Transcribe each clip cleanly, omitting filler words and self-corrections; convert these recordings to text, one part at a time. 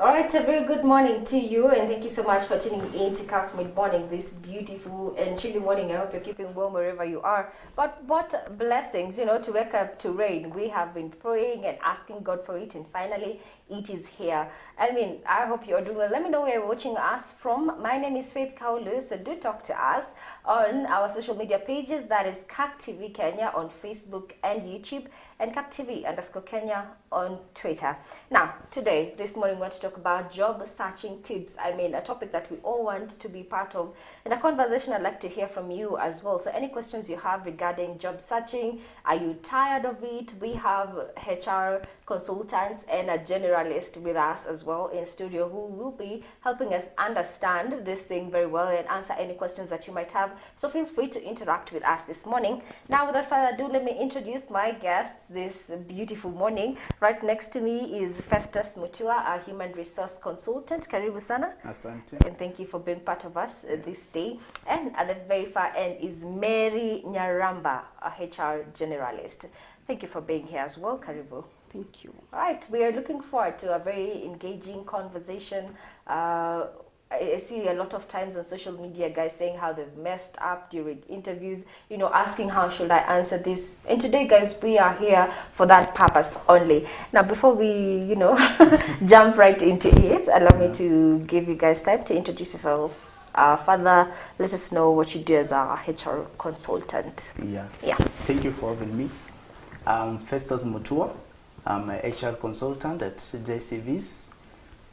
All right, a very good morning to you, and thank you so much for tuning in to Cup Mid Morning this beautiful and chilly morning. I hope you're keeping warm wherever you are. But what blessings, to wake up to rain. We have been praying and asking God for it, and finally it is here. I hope you're doing well. Let me know where you're watching us from. My name is Faith Kaulu, so do talk to us on our social media pages. That is CAC TV Kenya on Facebook and YouTube, and CAC TV _Kenya on Twitter. Now, this morning, we want to talk about job searching tips. A topic that we all want to be part of, and a conversation I'd like to hear from you as well. So any questions you have regarding job searching, are you tired of it? We have HR consultants and a generalist with us as well in studio who will be helping us understand this thing very well and answer any questions that you might have. So feel free to interact with us this morning. Now, without further ado, let me introduce my guests this beautiful morning. Right next to me is Festus Mutua, a human resource consultant. Karibu sana. Asante. And thank you for being part of us this day. And at the very far end is Mary Nyaramba, a HR generalist. Thank you for being here as well. Karibu. Thank you. All right, we are looking forward to a very engaging conversation. I see a lot of times on social media guys saying how they've messed up during interviews, asking how should I answer this. And today, guys, we are here for that purpose only. Now, before we, jump right into it, allow me to give you guys time to introduce yourself. Further, let us know what you do as a HR consultant. Yeah. Yeah. Thank you for having me. I'm Festus Mutua. I'm a HR consultant at JCVs.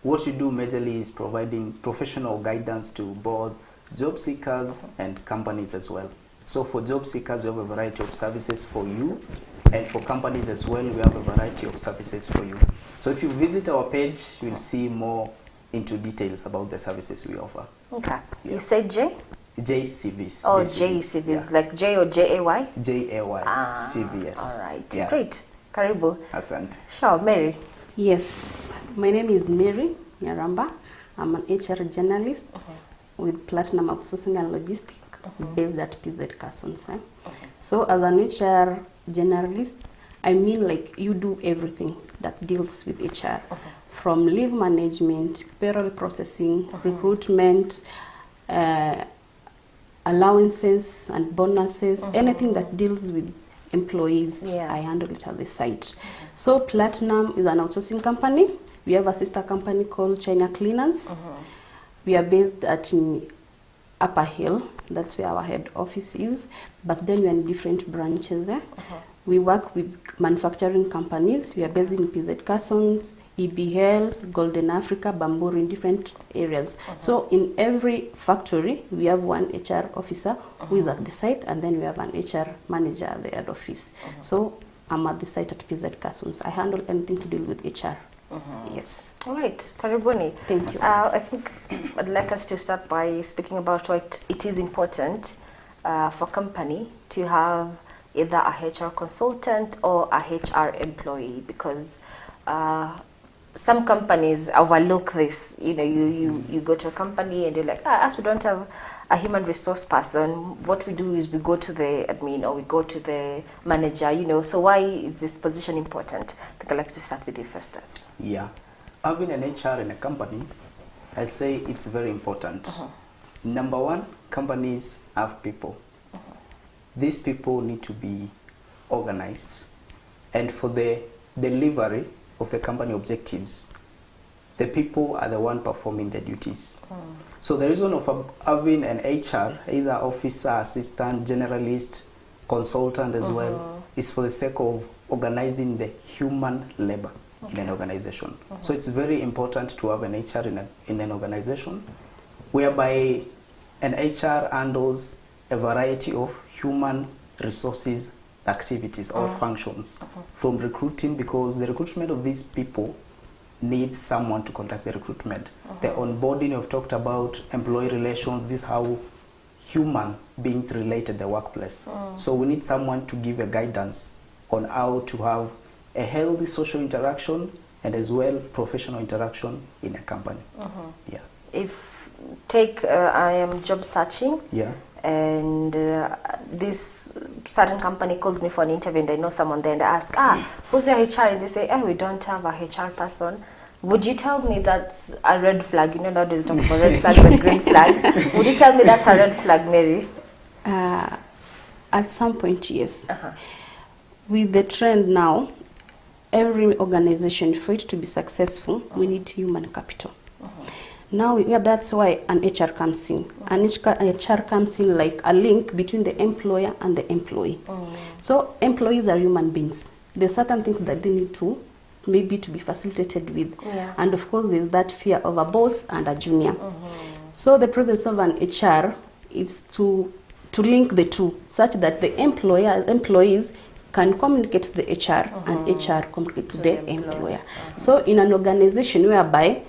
What you do majorly is providing professional guidance to both job seekers and companies as well. So for job seekers, we have a variety of services for you, and for companies as well, we have a variety of services for you. So if you visit our page, you'll see more into details about the services we offer. Okay. Yeah. You said J? JCVs. Oh, JCVs, yeah. Like J or J-A-Y? J-A-Y, CVS. All right, yeah. Great. Karibu. Asante. Sure, Mary. Yes, my name is Mary Nyaramba. I'm an HR journalist with Platinum Outsourcing and Logistics based at PZ Carsons. So as an HR generalist, you do everything that deals with HR. From leave management, payroll processing, recruitment, allowances and bonuses, anything that deals with employees, I handle it at the site. So Platinum is an outsourcing company. We have a sister company called China Cleaners. We are based at Upper Hill. That's where our head office is. But then we are in different branches. We work with manufacturing companies. We are based in PZ Carsons, EBL, Golden Africa, Bamboo, in different areas. So in every factory, we have one HR officer who is at the site, and then we have an HR manager at the head office. So I'm at the site at PZ Carsons. I handle anything to deal with HR. Yes. All right, Karibuni. Thank you. I think I'd like us to start by speaking about why it is important for a company to have either a HR consultant or a HR employee, because some companies overlook this. You go to a company and you're like, as we don't have a human resource person, what we do is we go to the admin or we go to the manager, so why is this position important? I think I'd like to start with you first. Yeah. Having an HR in a company, I'll say it's very important. Number one, companies have people. These people need to be organized, and for the delivery of the company objectives, the people are the one performing the duties. So the reason of having an HR, either officer, assistant, generalist, consultant as well, is for the sake of organizing the human labor in an organization. So it's very important to have an HR in an organization, whereby an HR handles a variety of human resources activities or functions, from recruiting, because the recruitment of these people needs someone to conduct the recruitment. The onboarding, you've talked about employee relations, this is how human beings relate at the workplace. So we need someone to give a guidance on how to have a healthy social interaction and as well professional interaction in a company. Yeah. If I am job searching, and this certain company calls me for an interview and I know someone there, and I ask, who's your HR? And they say, we don't have a HR person. Would you tell me that's a red flag? You know, nowadays talking about red flags and green flags. Would you tell me that's a red flag, Mary? At some point, yes. With the trend now, every organization, for it to be successful, we need human capital. Now, that's why an HR comes in. An HR comes in like a link between the employer and the employee. So employees are human beings. There's certain things that they need to maybe to be facilitated with. And of course, there's that fear of a boss and a junior. So the presence of an HR is to link the two, such that the employees can communicate to the HR and HR communicate to the employer. So in an organization whereby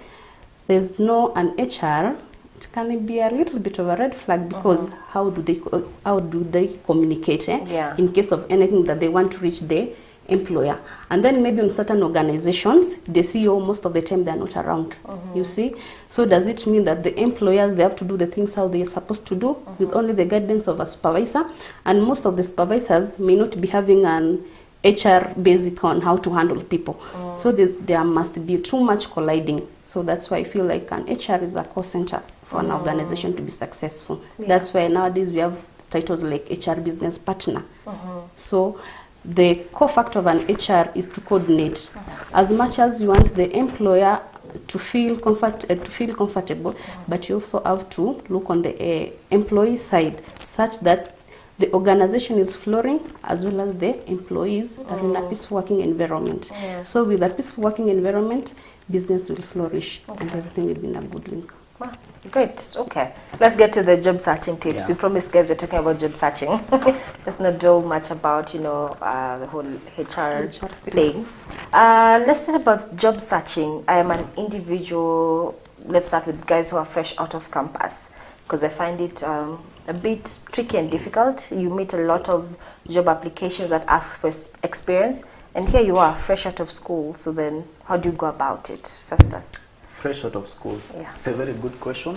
there's no an HR, it can be a little bit of a red flag, because how do they communicate in case of anything that they want to reach the employer? And then maybe in certain organizations, the CEO most of the time they're not around. You see, so does it mean that the employers, they have to do the things how they're supposed to do with only the guidance of a supervisor? And most of the supervisors may not be having an HR basic on how to handle people. So there must be too much colliding. So that's why I feel like an HR is a core center for an organization to be successful. That's why nowadays we have titles like HR business partner. So the core factor of an HR is to coordinate. As much as you want the employer to feel comfortable, but you also have to look on the employee side, such that the organization is flourishing, as well as the employees are in a peaceful working environment. So with a peaceful working environment, business will flourish and everything will be in a good link. Wow, great. Okay, let's get to the job searching tips. We promised, guys, we're talking about job searching. Let's not dwell much about, you know, the whole HR thing. Let's talk about job searching. I am an individual. Let's start with guys who are fresh out of campus, because I find it a bit tricky and difficult. You meet a lot of job applications that ask for experience, and here you are, fresh out of school. So then, how do you go about it? Fresh out of school. It's a very good question,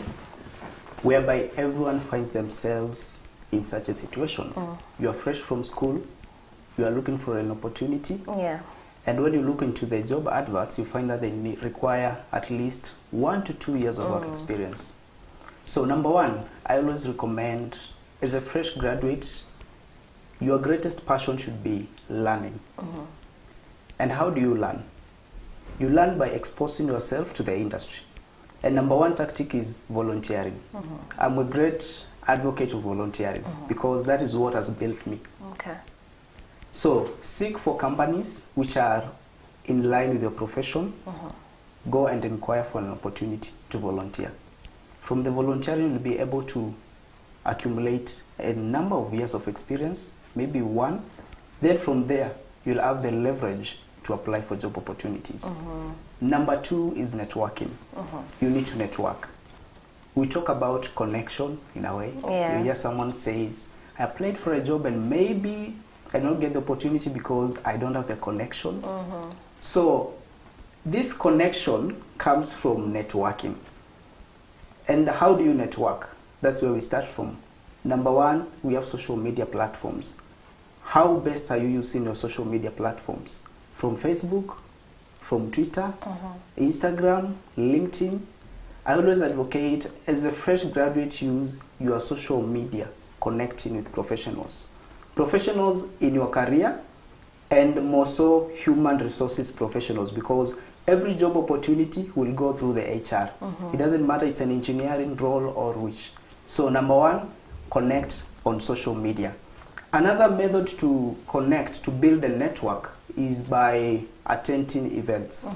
whereby everyone finds themselves in such a situation. You are fresh from school, you are looking for an opportunity, and when you look into the job adverts, you find that they require at least 1 to 2 years of work experience. So number one, I always recommend, as a fresh graduate, your greatest passion should be learning. And how do you learn? You learn by exposing yourself to the industry. And number one tactic is volunteering. I'm a great advocate of volunteering because that is what has built me. So seek for companies which are in line with your profession. Go and inquire for an opportunity to volunteer. From the volunteering, you'll be able to accumulate a number of years of experience, maybe 1. Then from there, you'll have the leverage to apply for job opportunities. Number 2 is networking. You need to network. We talk about connection in a way. You hear someone says, I applied for a job and maybe I don't get the opportunity because I don't have the connection. So this connection comes from networking. And how do you network? That's where we start from. Number 1, we have social media platforms. How best are you using your social media platforms? From Facebook, from Twitter, Instagram, LinkedIn. I always advocate, as a fresh graduate, use your social media connecting with professionals. Professionals in your career, and more so human resources professionals, because every job opportunity will go through the HR. It doesn't matter it's an engineering role or which. So number 1, connect on social media. Another method to connect, to build a network, is by attending events.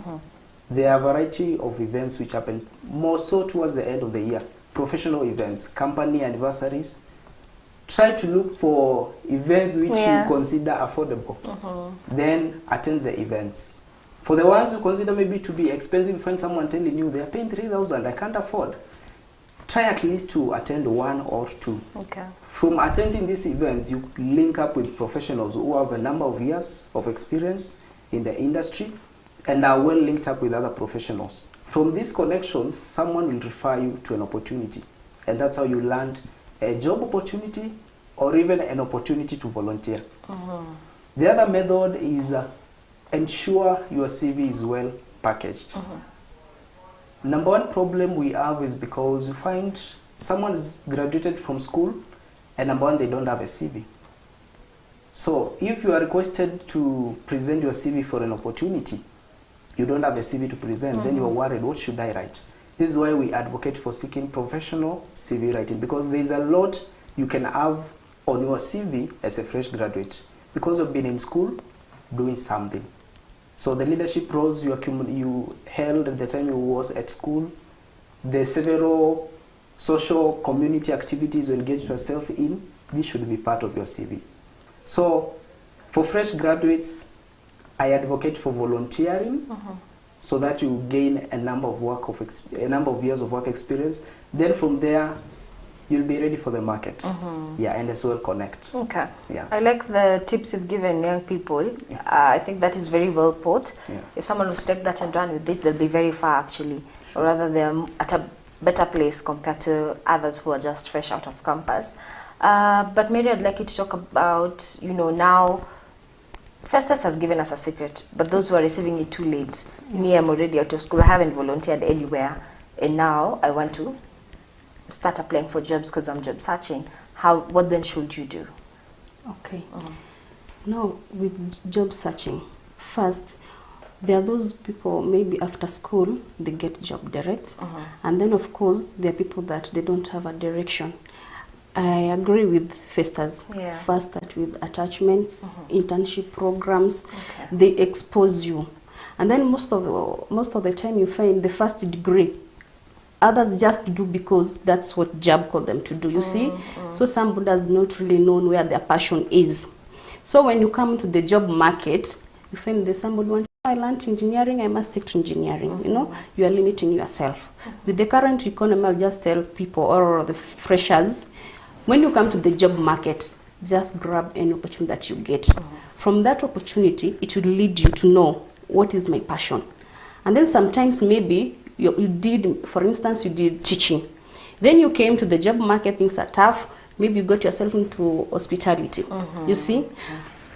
There are a variety of events which happen more so towards the end of the year. Professional events, company anniversaries. Try to look for events which you consider affordable. Then attend the events. For the ones you consider maybe to be expensive, find someone telling you they are paying 3,000, I can't afford. Try at least to attend 1 or 2. From attending these events, you link up with professionals who have a number of years of experience in the industry and are well linked up with other professionals. From these connections, someone will refer you to an opportunity. And that's how you land a job opportunity or even an opportunity to volunteer. The other method is ensure your CV is well packaged. Number one problem we have is because you find someone is graduated from school and number one, they don't have a CV. So if you are requested to present your CV for an opportunity, you don't have a CV to present, then you are worried, what should I write? This is why we advocate for seeking professional CV writing, because there is a lot you can have on your CV as a fresh graduate because of being in school, doing something. So the leadership roles you held at the time you was at school, the several social community activities you engaged yourself in, this should be part of your CV. So for fresh graduates, I advocate for volunteering so that you gain a number of years of work experience. Then from there, you'll be ready for the market. Yeah, and as well connect. Okay. Yeah. I like the tips you've given young people. I think that is very well put. Yeah. If someone was to take that and run with it, they'll be very far actually. Or rather, they're at a better place compared to others who are just fresh out of campus. But Mary, I'd like you to talk about, now Festus has given us a secret, but those who are receiving it too late. Me, I'm already out of school. I haven't volunteered anywhere, and now I want to start applying for jobs because I'm job searching. What then should you do? Okay. Now, with job searching, first, there are those people, maybe after school, they get job direct. And then, of course, there are people that they don't have a direction. I agree with Festus. Yeah. First, that with attachments, internship programs, they expose you. And then most of the time you find the first degree, others just do because that's what job called them to do, you see? So somebody does not really know where their passion is. So when you come to the job market, you find there's somebody wants, I learned engineering, I must stick to engineering. You are limiting yourself. With the current economy, I'll just tell people or the freshers, when you come to the job market, just grab any opportunity that you get. From that opportunity, it will lead you to know what is my passion. And then sometimes maybe you did, for instance, you did teaching. Then you came to the job market, things are tough. Maybe you got yourself into hospitality. You see?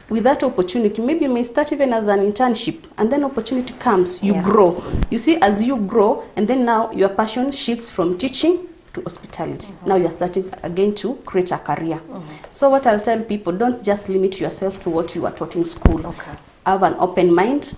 With that opportunity, maybe you may start even as an internship, and then opportunity comes, you grow. You see, as you grow, and then now your passion shifts from teaching to hospitality. Now you're starting again to create a career. So what I'll tell people, don't just limit yourself to what you were taught in school. Have an open mind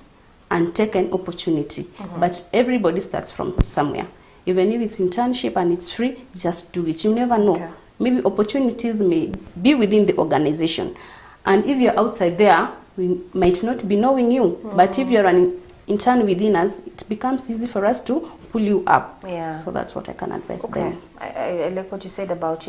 and take an opportunity. But everybody starts from somewhere. Even if it's internship and it's free, just do it. You never know. Maybe opportunities may be within the organization. And if you're outside there, we might not be knowing you. But if you're an intern within us, it becomes easy for us to pull you up. So that's what I can advise them. I like what you said about,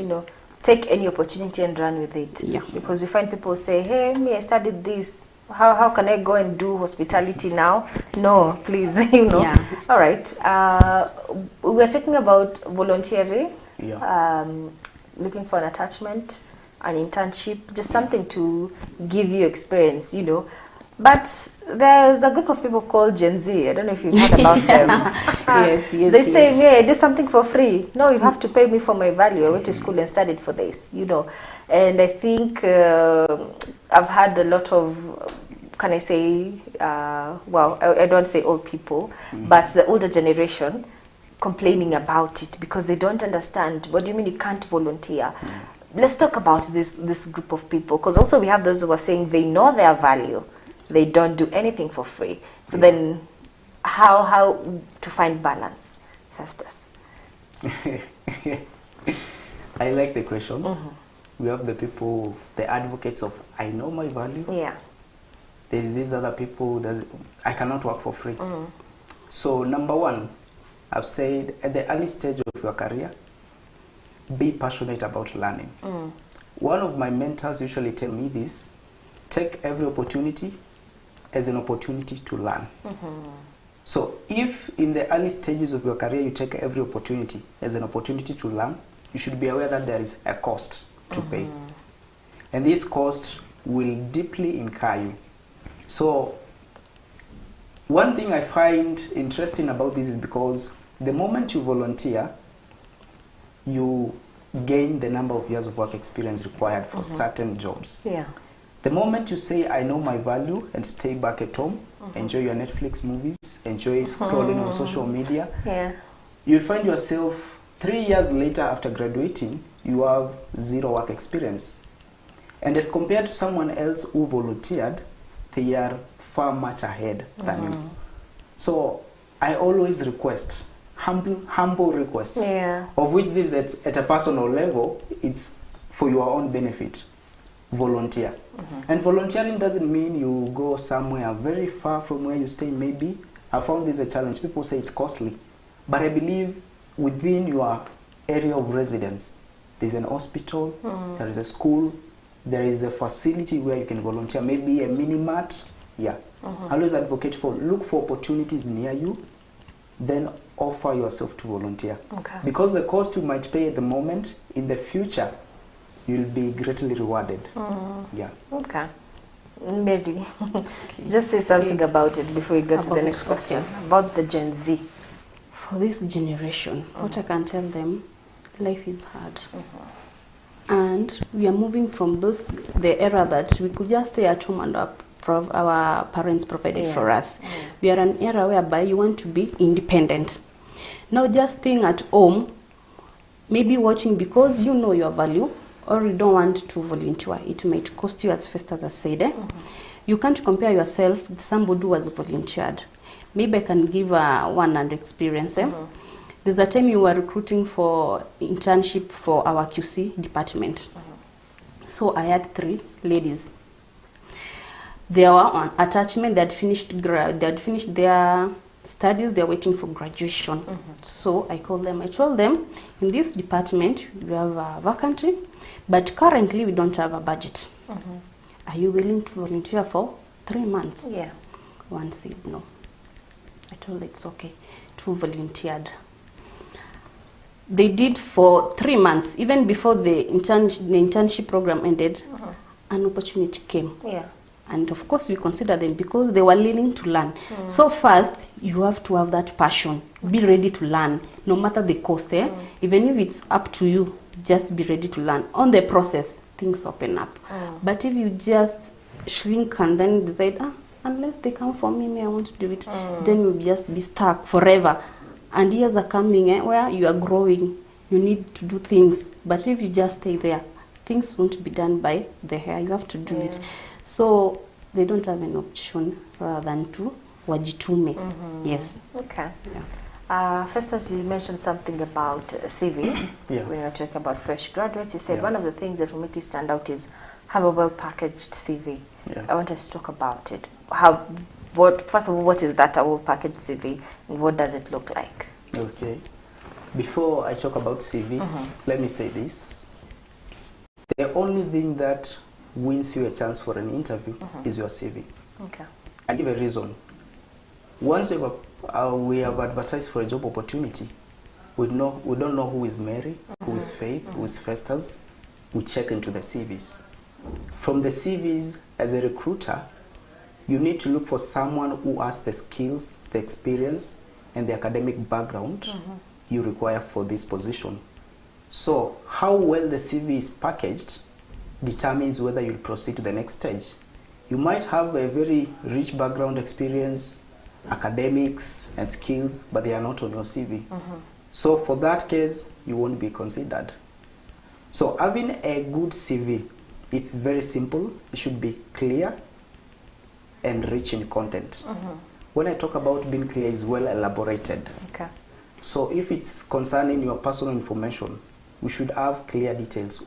take any opportunity and run with it. Because you find people say, hey, me, I studied this. How can I go and do hospitality now? No, please, All right. We're talking about volunteering, looking for an attachment, an internship, just something to give you experience, But there's a group of people called Gen Z. I don't know if you've heard about them. Yes. They say, yeah, I do something for free. No, you have to pay me for my value. I went to school and studied for this, And I think I've had a lot of, can I say, I don't say old people, but the older generation complaining about it because they don't understand. What do you mean you can't volunteer? Let's talk about this group of people, because also we have those who are saying they know their value. They don't do anything for free. So then how to find balance, Festus? I like the question. We have the people, the advocates of I know my value. There's these other people that I cannot work for free. So number one, I've said at the early stage of your career, be passionate about learning. One of my mentors usually tell me this: take every opportunity as an opportunity to learn. So if in the early stages of your career you take every opportunity as an opportunity to learn, you should be aware that there is a cost to pay. And this cost will deeply incur you. So one thing I find interesting about this is because the moment you volunteer, you gain the number of years of work experience required for certain jobs. The moment you say, I know my value, and stay back at home, enjoy your Netflix movies, enjoy scrolling on social media, you'll find yourself 3 years later after graduating, you have 0 work experience. And as compared to someone else who volunteered, they are far much ahead than you. So I always request, humble request, of which this is at a personal level, it's for your own benefit. Volunteer. And volunteering doesn't mean you go somewhere very far from where you stay. Maybe I found this a challenge. People say it's costly, but I believe within your area of residence, there's an hospital, there is a school, there is a facility where you can volunteer, maybe a mini mart. I always advocate for, look for opportunities near you, then offer yourself to volunteer. Because the cost you might pay at the moment, in the future, you'll be greatly rewarded. Okay. Mary, just say something about it before we go to the next question. About the Gen Z. For this generation, what I can tell them, life is hard. And we are moving from the era that we could just stay at home and our parents provided for us. We are an era whereby you want to be independent. Now just staying at home, maybe watching because you know your value, or you don't want to volunteer. It might cost you, as Festus has said. You can't compare yourself with somebody who has volunteered. Maybe I can give one and experience. There's a time you were recruiting for internship for our QC department. So I had 3 ladies. They were on attachment. They had finished their studies. They're waiting for graduation. So I called them. I told them, in this department, we have a vacancy, but currently we don't have a budget. Are you willing to volunteer for 3 months? One said no. I told her it's okay. 2 volunteered. They did for 3 months. Even before the internship program ended, an opportunity came. And of course we consider them because they were willing to learn. So first, you have to have that passion. Be ready to learn, no matter the cost. Even if it's up to you, just be ready to learn. On the process, things open up. But if you just shrink and then decide, unless they come for me, I want to do it, then you'll just be stuck forever. And years are coming where you are growing. You need to do things. But if you just stay there, things won't be done by the hair. You have to do it. So they don't have an option rather than to wajitume. Yes. Okay. First, as you mentioned something about CV, when you were talking about fresh graduates, you said one of the things that will make you stand out is have a well-packaged CV. I want us to talk about it. First of all, what is that, a well-packaged CV, and what does it look like? Okay. Before I talk about CV, let me say this. The only thing that wins you a chance for an interview is your CV. I'll give a reason. Once we have advertised for a job opportunity, we don't know who is Mary, who is Faith, who is Festus. We check into the CVs. From the CVs, as a recruiter, you need to look for someone who has the skills, the experience, and the academic background you require for this position. So how well the CV is packaged determines whether you'll proceed to the next stage. You might have a very rich background experience, academics and skills, but they are not on your CV. So for that case, you won't be considered. So having a good CV, it's very simple. It should be clear and rich in content. When I talk about being clear, it's well elaborated. So if it's concerning your personal information, we should have clear details.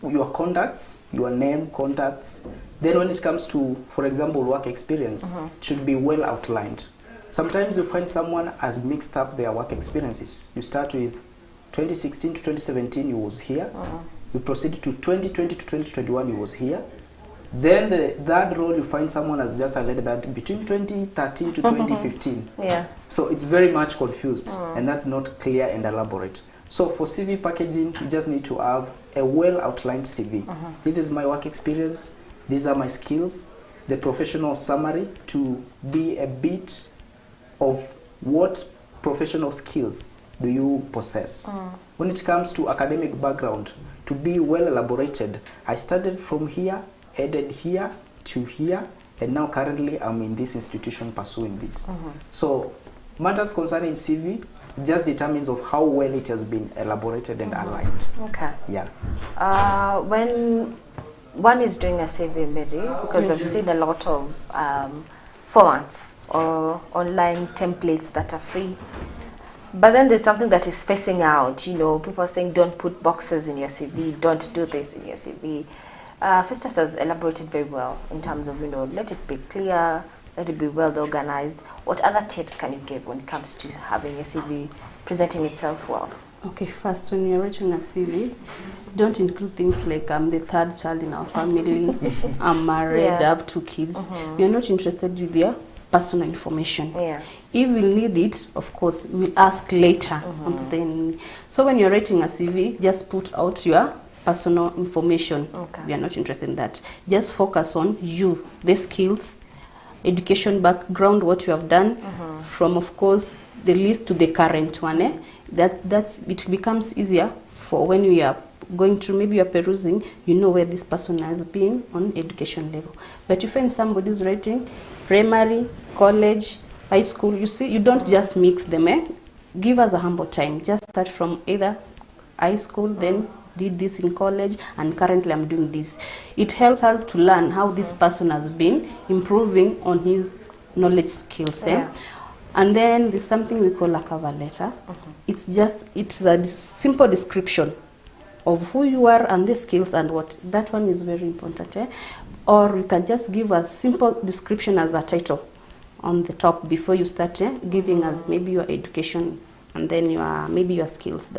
Your contacts, your name, contacts. Then when it comes to, for example, work experience, it should be well outlined. Sometimes you find someone has mixed up their work experiences. You start with 2016 to 2017, you was here. You proceed to 2020 to 2021, you was here. Then the third role, you find someone has just highlighted that between 2013 to 2015. So it's very much confused, and that's not clear and elaborate. So for CV packaging, you just need to have a well-outlined CV. This is my work experience. These are my skills. The professional summary to be a bit of what professional skills do you possess. When it comes to academic background, to be well elaborated, I started from here, headed here to here, and now currently I'm in this institution pursuing this. So Matters concerning CV just determines of how well it has been elaborated and aligned. Okay. Yeah. When one is doing a CV, Mary, because I've seen a lot of formats or online templates that are free, but then there's something that is facing out. You know, people are saying don't put boxes in your CV, don't do this in your CV. Festus has elaborated very well in terms of, you know, let it be clear, let it be well organized. What other tips can you give when it comes to having a CV presenting itself well? Okay, first, when you're writing a CV, don't include things like I'm the third child in our family, I'm married, I have 2 kids. We're not interested with their personal information. Yeah. If we need it, of course, we'll ask later. Then, so when you're writing a CV, just put out your personal information. Okay. We are not interested in that. Just focus on you, the skills, education background, what you have done, from, of course, the least to the current one. That's it becomes easier for when we are going through, maybe you're perusing, you know where this person has been on education level. But if when somebody's writing primary, college, high school, you see, you don't just mix them. Give us a humble time. Just start from either high school, then did this in college, and currently I'm doing this. It helps us to learn how this person has been improving on his knowledge skills. Yeah. And then there's something we call a cover letter. It's a simple description of who you are and the skills and what. That one is very important. Or you can just give a simple description as a title on the top before you start giving us maybe your education and then maybe your skills.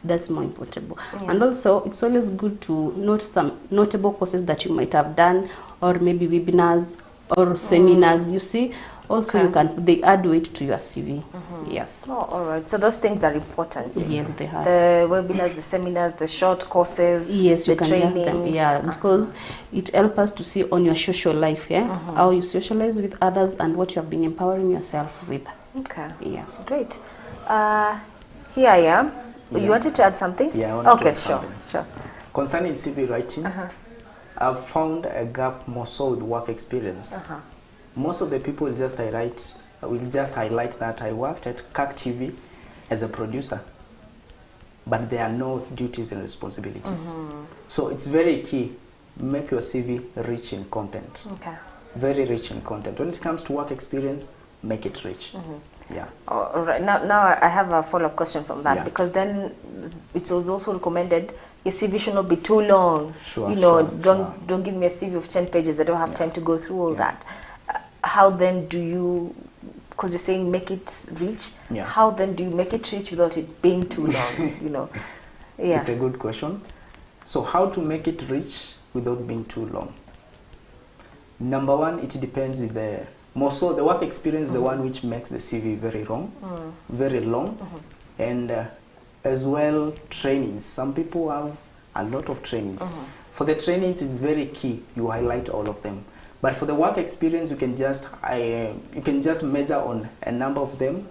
That's more important. Yeah. And also it's always good to note some notable courses that you might have done, or maybe webinars or seminars. You see, also they add weight to your CV. Yes. Oh, all right. So those things are important. Yes, they are. The webinars, the seminars, the short courses. Yes, you the can get them. Yeah, because it helps us to see on your social life, how you socialize with others and what you have been empowering yourself with. Okay. Yes. Great. Here I am. Yeah. You wanted to add something? Yeah, I wanted to add sure, something. sure. Concerning CV writing, I've found a gap more so with work experience. Most of the people will just highlight that I worked at CAC TV as a producer, but there are no duties and responsibilities. So it's very key, make your CV rich in content. Okay. Very rich in content. When it comes to work experience, make it rich. Yeah. All right. Now I have a follow-up question from that, Yeah. because then it was also recommended your CV should not be too long. Sure, you know, sure. don't give me a CV of 10 pages. I don't have time to go through all Yeah. that. How then do you, because you're saying make it rich, Yeah. how then do you make it rich without it being too long? You know. Yeah. It's a good question. So how to make it rich without being too long? Number one, it depends with the work experience, the one which makes the CV very long, and as well trainings. Some people have a lot of trainings. For the trainings, it's very key you highlight all of them. But for the work experience, you can just measure on a number of them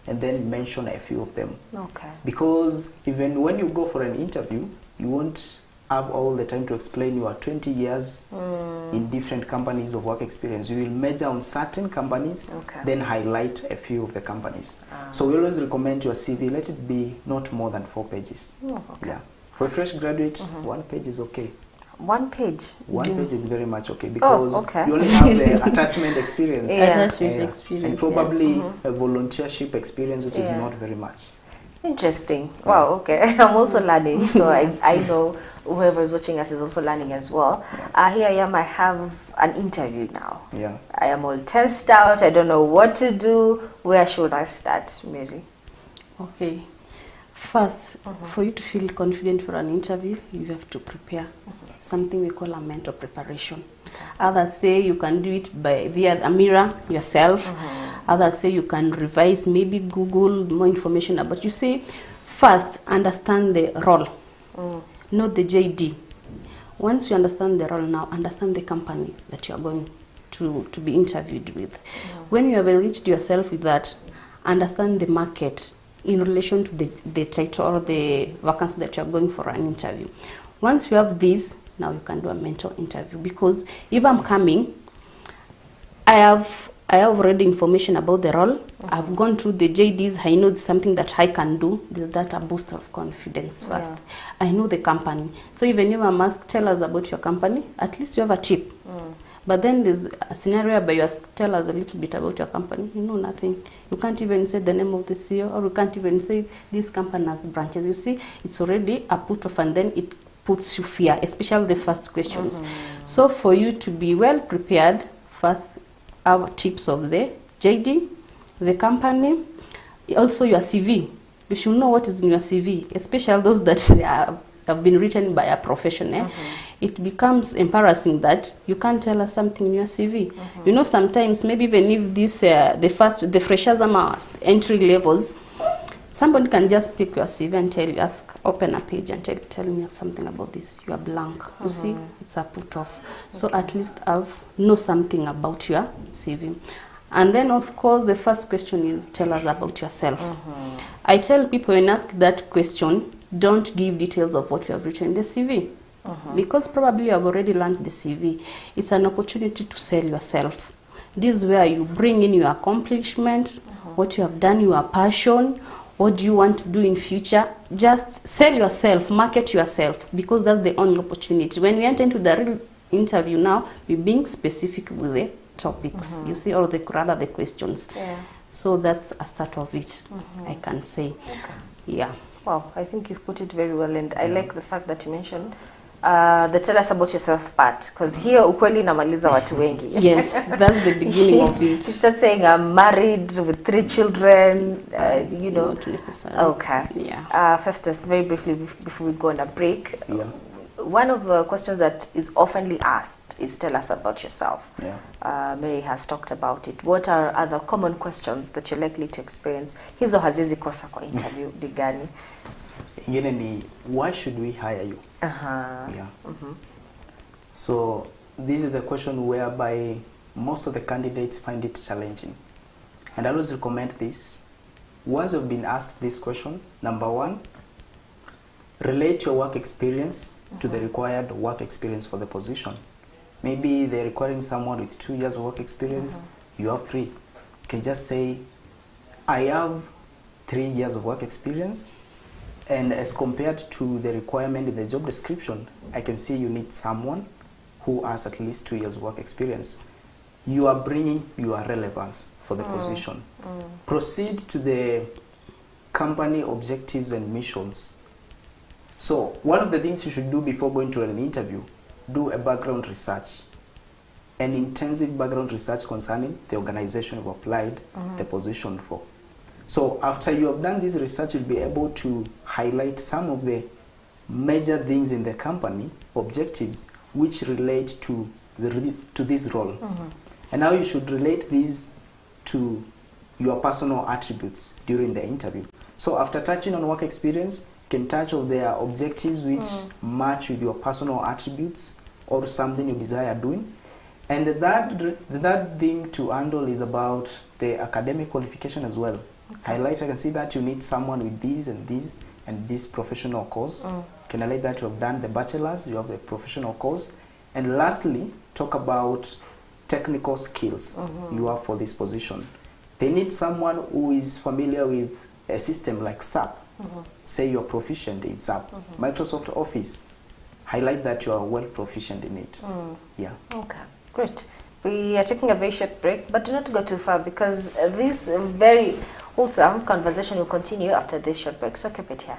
and then mention a few of them. Okay. Because even when you go for an interview, you won't have all the time to explain your 20 years in different companies of work experience. You will measure on certain companies, then highlight a few of the companies. So we always recommend your CV, let it be not more than 4 pages. Oh, okay. Yeah. For a fresh graduate, 1 page is okay. 1 page? 1 page is very much okay, because okay. you only have the attachment experience. Attachment experience. And probably a volunteership experience, which is not very much. Interesting. Wow, okay. I'm also learning, so I know whoever is watching us is also learning as well. Here I am, I have an interview now. Yeah. I am all tensed out, I don't know what to do. Where should I start, Mary? Okay. First, for you to feel confident for an interview, you have to prepare. Something we call a mental preparation. Others say you can do it via a mirror yourself. Others say you can revise, maybe Google more information about. You see, first understand the role, not the JD. Once you understand the role, now understand the company that you are going to be interviewed with. When you have enriched yourself with that, understand the market in relation to the title or the vacancy that you are going for an interview. Once you have this, now you can do a mental interview, because if I'm coming, I have I have already information about the role. I've gone through the JDs. I know it's something that I can do. There's that a boost of confidence first. I know the company. So even if I'm asked, tell us about your company, at least you have a tip. But then there's a scenario where you ask, tell us a little bit about your company. You know nothing. You can't even say the name of the CEO, or you can't even say this company has branches. You see, it's already a put off, and then it puts you fear, especially the first questions. So for you to be well prepared, first our tips of the JD, the company, also your CV. You should know what is in your CV, especially those that have been written by a professional. It becomes embarrassing that you can't tell us something in your CV. You know, sometimes maybe even if this the freshers are entry levels, somebody can just pick your CV and tell you, open a page and tell me something about this. You are blank. You see, it's a put off. So at least know something about your CV. And then, of course, the first question is, tell us about yourself. I tell people, when asked that question, don't give details of what you have written in the CV. Because probably you have already learned the CV. It's an opportunity to sell yourself. This is where you bring in your accomplishments, what you have done, your passion, what do you want to do in future. Just sell yourself, market yourself, because that's the only opportunity. When we enter into the real interview now, we're being specific with the topics, you see, or rather the questions. So that's a start of it, I can say. Yeah. Wow, I think you've put it very well, and I like the fact that you mentioned the tell us about yourself part, because here ukweli namaliza watu wengi. Yes, that's the beginning of it. You start saying I'm married with 3 children, you know. Not necessary. Okay. Yeah. Festus, very briefly before we go on a break, one of the questions that is oftenly asked is, tell us about yourself. Mary has talked about it. What are other common questions that you're likely to experience? Hizo hazizi kosa kwa interview digani. Ingine ni, why should we hire you? So this is a question whereby most of the candidates find it challenging. And I always recommend this. Once you've been asked this question, number 1, relate your work experience to the required work experience for the position. Maybe they're requiring someone with 2 years of work experience, you have 3. You can just say, I have 3 years of work experience, and as compared to the requirement in the job description, I can see you need someone who has at least 2 years of work experience. You are bringing your relevance for the position. Proceed to the company objectives and missions. So one of the things you should do before going to an interview, do a background research, an intensive background research concerning the organization you've applied the position for. So after you have done this research, you'll be able to highlight some of the major things in the company objectives which relate to this role. And now you should relate these to your personal attributes during the interview. So after touching on work experience, you can touch on their objectives which match with your personal attributes or something you desire doing. And the third thing to handle is about the academic qualification as well. Highlight, I can see that you need someone with these and these and this professional course. Can highlight that you have done the bachelor's, you have the professional course. And lastly, talk about technical skills you have for this position. They need someone who is familiar with a system like SAP. Say you're proficient in SAP. Microsoft Office, highlight that you are well proficient in it. Yeah. Okay, great. We are taking a very short break, but do not go too far, because this very wholesome conversation will continue after this short break. So keep it here.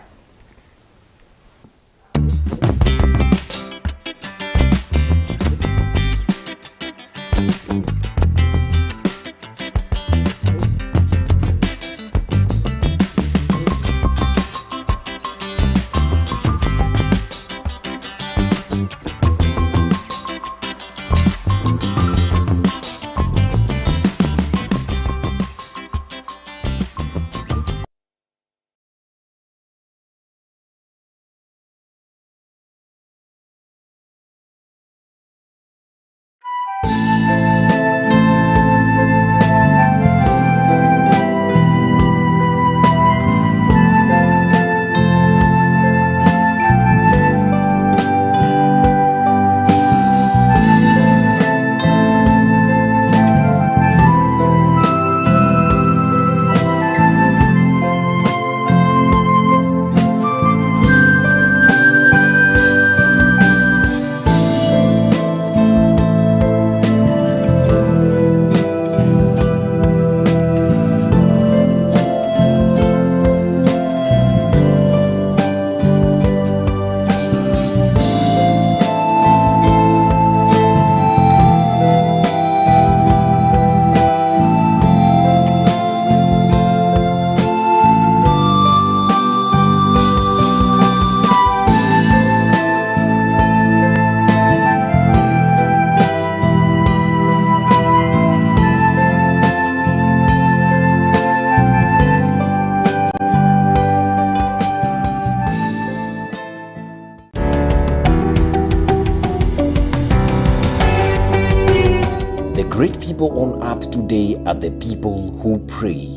great people on earth today are the people who pray.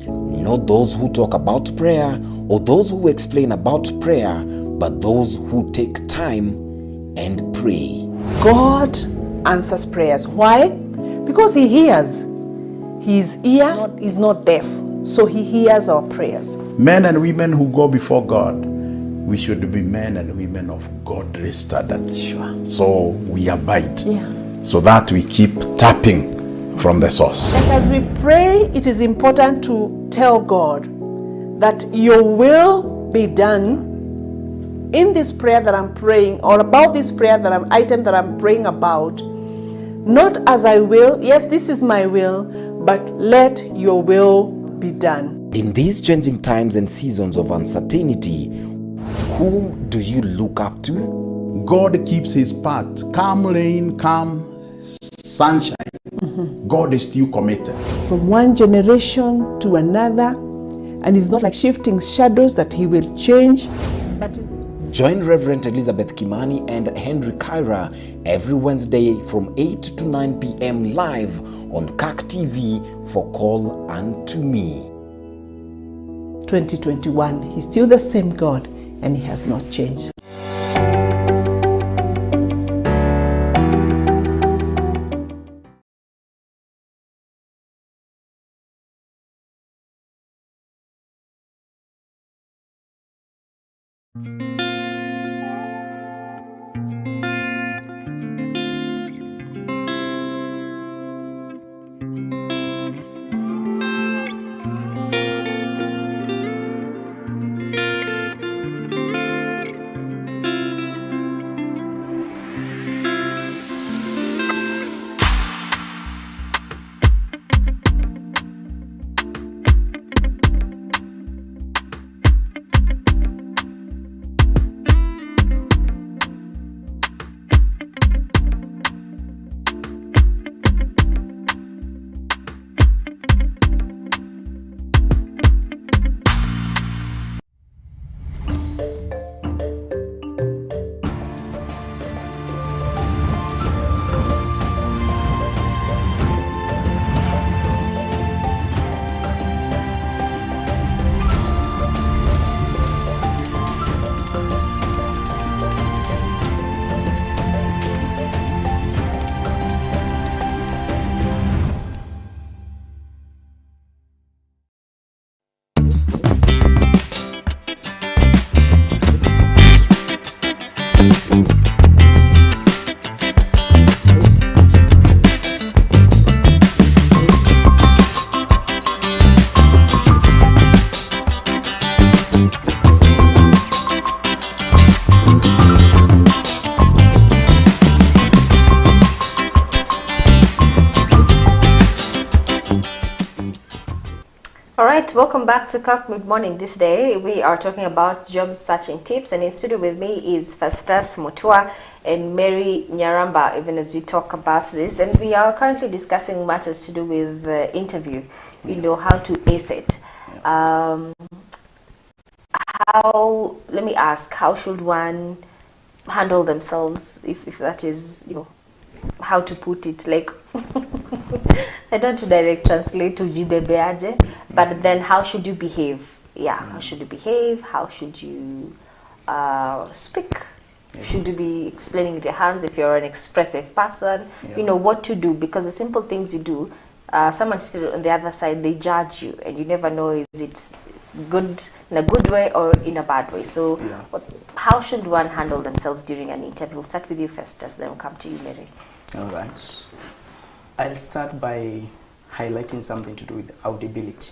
Not those who talk about prayer or those who explain about prayer, but those who take time and pray. God answers prayers. Why? Because He hears. His ear is not deaf, so He hears our prayers. Men and women who go before God, we should be men and women of godly standards. Sure. So we abide, so that we keep tapping from the source. But as we pray, it is important to tell God that your will be done in this prayer that I'm praying, or about this prayer item that I'm praying about. Not as I will, yes, this is my will, but let your will be done. In these changing times and seasons of uncertainty, who do you look up to? God keeps His path. Calm rain, calm sunshine. God is still committed. From one generation to another, and it's not like shifting shadows that He will change, but Join Reverend Elizabeth Kimani and Henry Kyra every Wednesday from 8 to 9 p.m. live on CAC TV for Call Unto Me. 2021, He's still the same God, and He has not changed. Welcome back to CAC Mid Morning. This day we are talking about job searching tips, and in studio with me is Festus Mutua and Mary Nyaramba, even as we talk about this. And we are currently discussing matters to do with the interview, you know, how to ace it. Let me ask, how should one handle themselves, if that is, you know, how to put it, like I don't direct translate to jibebeaje, but then how should you behave? How should you behave? How should you speak? Should you be explaining with your hands if you're an expressive person? You know what to do, because the simple things you do, someone still on the other side, they judge you, and you never know, is it good in a good way or in a bad way. So how should one handle themselves during an interview? We'll start with you, Festus, then we'll come to you, Mary. All right. I'll start by highlighting something to do with audibility.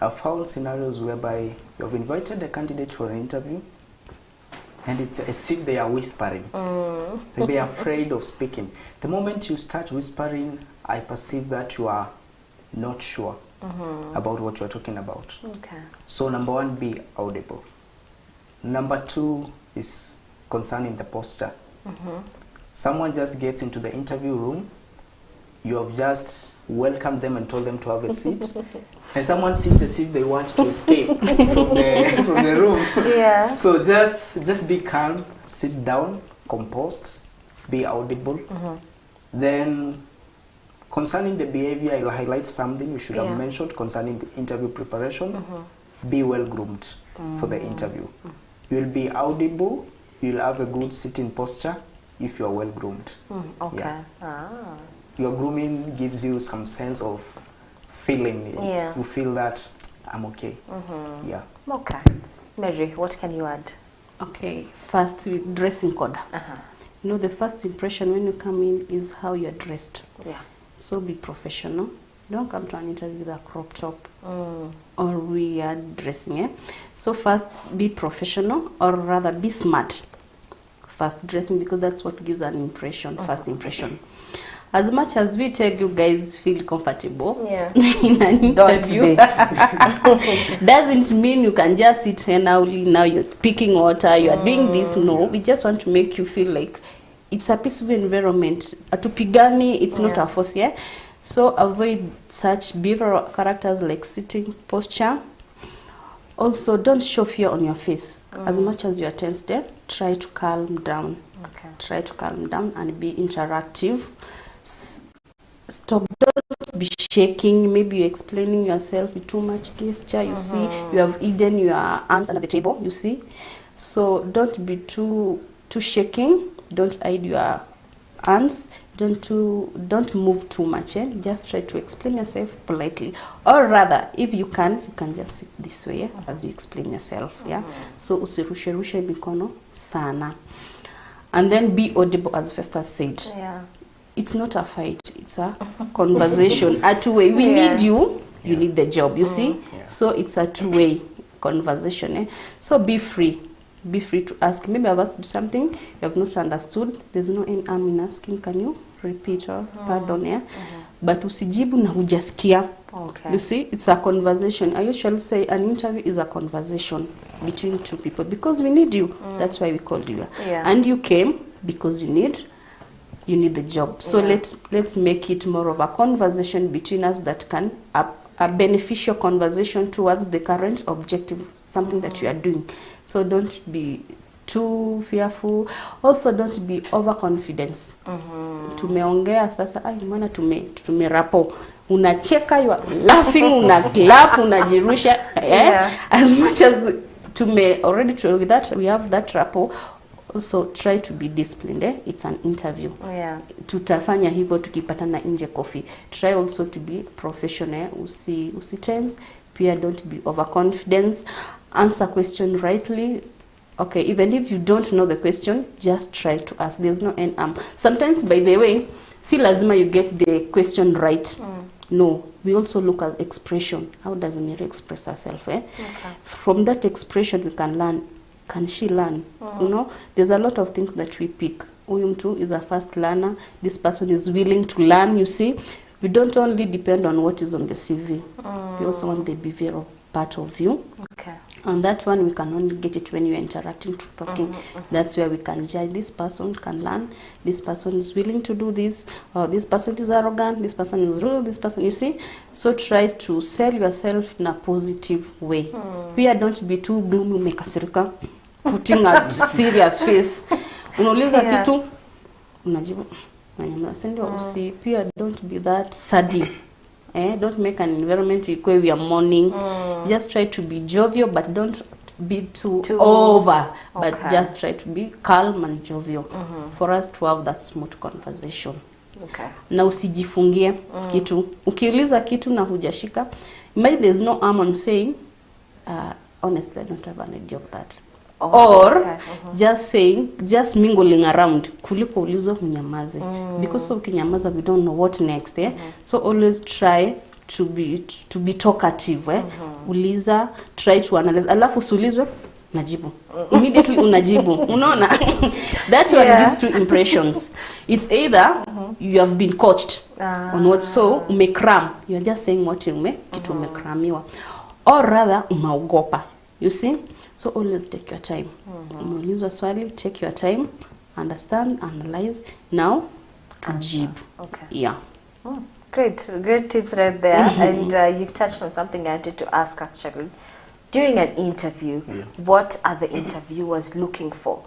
I've found scenarios whereby you've invited a candidate for an interview, and it's as if they are whispering. They are afraid of speaking. The moment you start whispering, I perceive that you are not sure about what you're talking about. So number one, be audible. Number two is concerning the posture. Someone just gets into the interview room, you have just welcomed them and told them to have a seat, and someone sits as if they want to escape from the room. So just be calm, sit down, composed, be audible. Then Concerning the behavior, I'll highlight something you should have mentioned concerning the interview preparation. Be well groomed for the interview. You'll be audible, you'll have a good sitting posture if you're well groomed. Okay. Yeah. Your grooming gives you some sense of feeling. Yeah. You feel that I'm okay. Yeah. Okay. Mary, what can you add? Okay, first with dressing code. You know, the first impression when you come in is how you're dressed. Yeah. So be professional. Don't come to an interview with a crop top or weird dressing. Eh? So first be professional, or rather be smart. First dressing, because that's what gives an impression, first impression. As much as we tell you guys feel comfortable in an interview, doesn't mean you can just sit here now you're picking water, you are doing this. No, we just want to make you feel like it's a peaceful environment. Atupigani, it's not a force, yeah? So avoid such behavioral characters like sitting posture. Also, don't show fear on your face. As much as you are tensed there, try to calm down. Okay. Try to calm down and be interactive. Stop, don't be shaking. Maybe you're explaining yourself with too much gesture. You see, you have hidden your hands under the table, you see. So don't be too shaking. Don't hide your hands. Don't move too much. Just try to explain yourself politely, or rather, if you can just sit this way as you explain yourself. So usirushe mikono sana, and then be audible, as Festus said. It's not a fight, it's a conversation. A two-way. We need you, you need the job, you see. So it's a two-way conversation. So be free to ask. Maybe I've asked you something you have not understood. There's no any harm in asking, can you repeat or pardon? But usijibu na hujasikia. You see, it's a conversation. I usually say an interview is a conversation between two people, because we need you. That's why we called you. And you came because you need the job. So let's make it more of a conversation between us that can a beneficial conversation towards the current objective, something that you are doing. So don't be too fearful. Also, don't be overconfident. Tumeongea sasa, maana tume rapo. Unacheka, you are laughing, una clap, unajirusha. As much as already with that, we have that rapport. Also, try to be disciplined. It's an interview. Tutafanya hivyo tukipatana nje coffee. Try also to be professional. Usi tense. Pia don't be overconfident. Answer question rightly. Okay, even if you don't know the question, just try to ask. There's no end. Sometimes, by the way, si lazima you get the question right. No, we also look at expression. How does Mary express herself? From that expression, we can learn. Can she learn? You know, there's a lot of things that we pick. Uyumtu is a fast learner. This person is willing to learn, you see. We don't only depend on what is on the CV. We also want the behavioral part of you. And that one, we can only get it when you're interacting, talking. That's where we can judge. This person can learn. This person is willing to do this. Or this person is arrogant. This person is rude. This person, you see. So try to sell yourself in a positive way. Pia don't be too gloomy, umekasirika, putting a serious face. Unauliza kitu, unajibu. Pia don't be that saddy. Don't make an environment where we are mourning. Just try to be jovial, but don't be too over. But just try to be calm and jovial for us to have that smooth conversation. Na usijifungie kitu. Ukiuliza kitu na hujashika, maybe there's no harm on saying, honestly, I don't have an idea of that. Or just saying, just mingling around, kuliko ulizo unyamaze. Because so ukinyamaza, we don't know what next. So always try to be talkative. Uliza, try to analyze. Alafu usulizwe, najibu. Immediately unajibu. Unaona? That one gives two impressions. It's either you have been coached on what, so umekram. You are just saying what kitu umekramiwa. Or rather, umaogopa. You see? So always take your time. Umeulizwa swali, take your time, understand, analyze, now to jibu. Great tips right there. And you've touched on something I wanted to ask actually. During an interview, what are the interviewers looking for?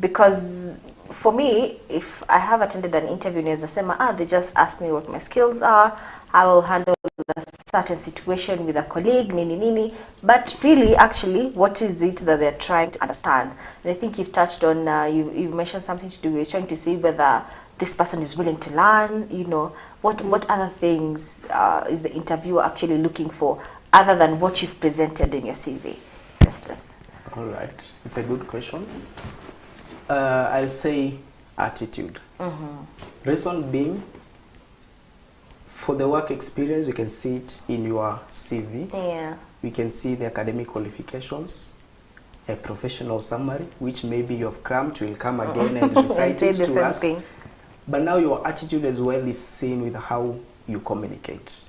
Because for me, if I have attended an interview, they just asked me what my skills are, I will handle a certain situation with a colleague, nini. But really, actually, what is it that they're trying to understand? And I think you've touched on, you've mentioned something to do with trying to see whether this person is willing to learn, what other things is the interviewer actually looking for other than what you've presented in your CV? Festus. All right. It's a good question. I'll say attitude. Reason being, for the work experience, we can see it in your CV. Yeah. We can see the academic qualifications, a professional summary, which maybe you have crammed, you will come again and recite it to us. Thing. But now your attitude as well is seen with how you communicate.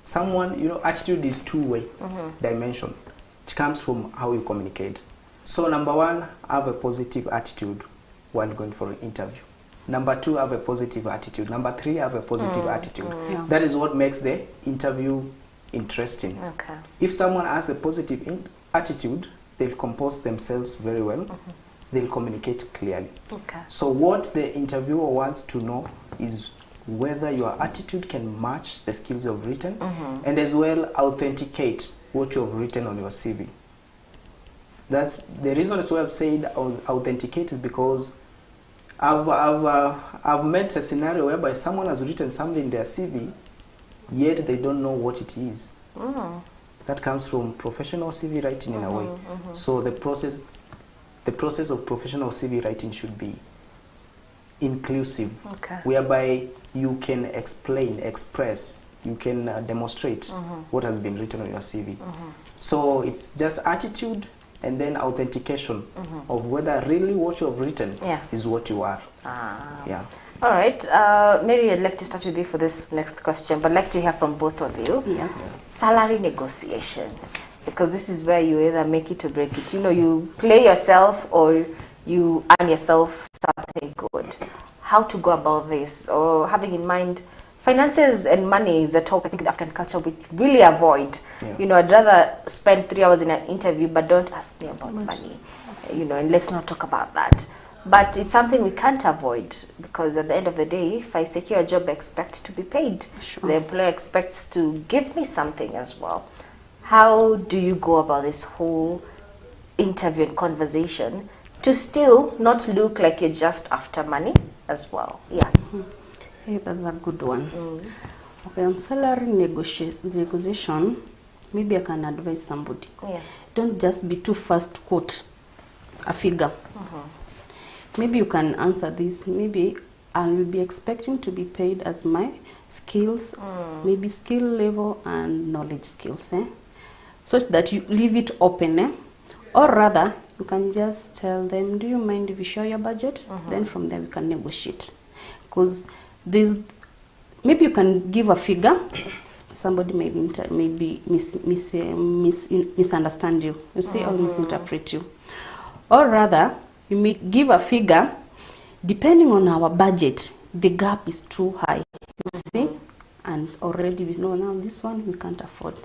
Someone, attitude is two-way dimension. It comes from how you communicate. So number one, have a positive attitude while going for an interview. Number two, have a positive attitude. Number three, have a positive attitude. Yeah. That is what makes the interview interesting. Okay. If someone has a positive attitude, they'll compose themselves very well. They'll communicate clearly. Okay. So what the interviewer wants to know is whether your attitude can match the skills you've written and as well authenticate what you have written on your CV. That's the reason as why I've said authenticate is because I've met a scenario whereby someone has written something in their CV, yet they don't know what it is. That comes from professional CV writing in a way. So the process of professional CV writing should be inclusive, whereby you can explain, express, you can demonstrate what has been written on your CV. So it's just attitude and then authentication of whether really what you have written is what you are. Yeah. All right. Mary, I'd like to start with you for this next question, but I'd like to hear from both of you. Yes. Salary negotiation, because this is where you either make it or break it. You play yourself or you earn yourself something good. How to go about this, or having in mind finances and money is a talk I think the African culture we really avoid. Yeah. I'd rather spend 3 hours in an interview, but don't ask me about money. And let's not talk about that. But it's something we can't avoid, because at the end of the day, if I secure a job, I expect to be paid. Sure. The employer expects to give me something as well. How do you go about this whole interview and conversation to still not look like you're just after money as well? Yeah. Hey, that's a good one. Okay, on salary negotiation, maybe I can advise somebody. Yeah. Don't just be too fast to quote a figure. Maybe you can answer this. Maybe I will be expecting to be paid as my skills, maybe skill level and knowledge skills, such that you leave it open. Or rather, you can just tell them, do you mind if you share your budget? Then from there we can negotiate. Because maybe you can give a figure, somebody maybe misunderstand you, you say, or misinterpret you. Or rather, you may give a figure, depending on our budget, the gap is too high, you see, and already we know now this one we can't afford.